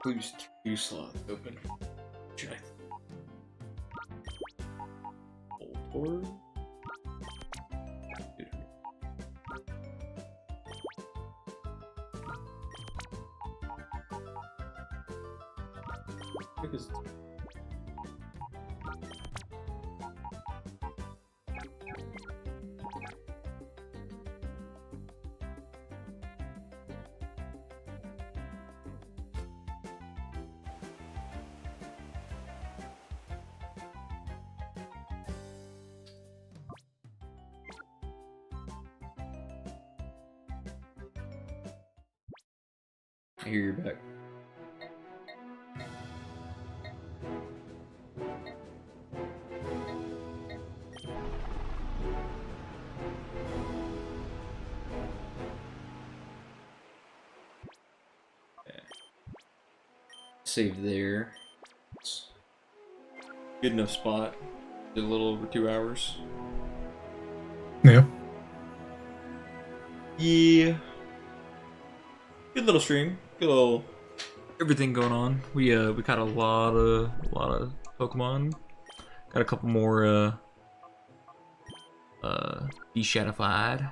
Leaves 2 slots open. Should I? Voltorb? Because I hear you're back. Okay. Save there. It's good enough spot. Did a little over 2 hours. Yeah. Yeah. Good little stream. Good little everything going on. We caught a lot of Pokemon. Got a couple more de-shadified.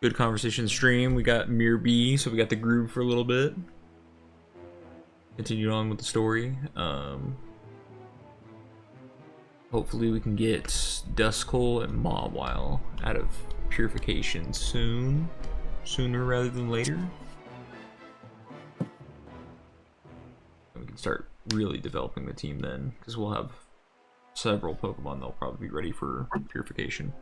Good conversation stream. We got Mirror B, so we got the groove for a little bit. continue on with the story. Hopefully we can get Duskull and Mawile out of purification soon. Sooner rather than later. And we can start really developing the team then, because we'll have several Pokemon that'll probably be ready for purification.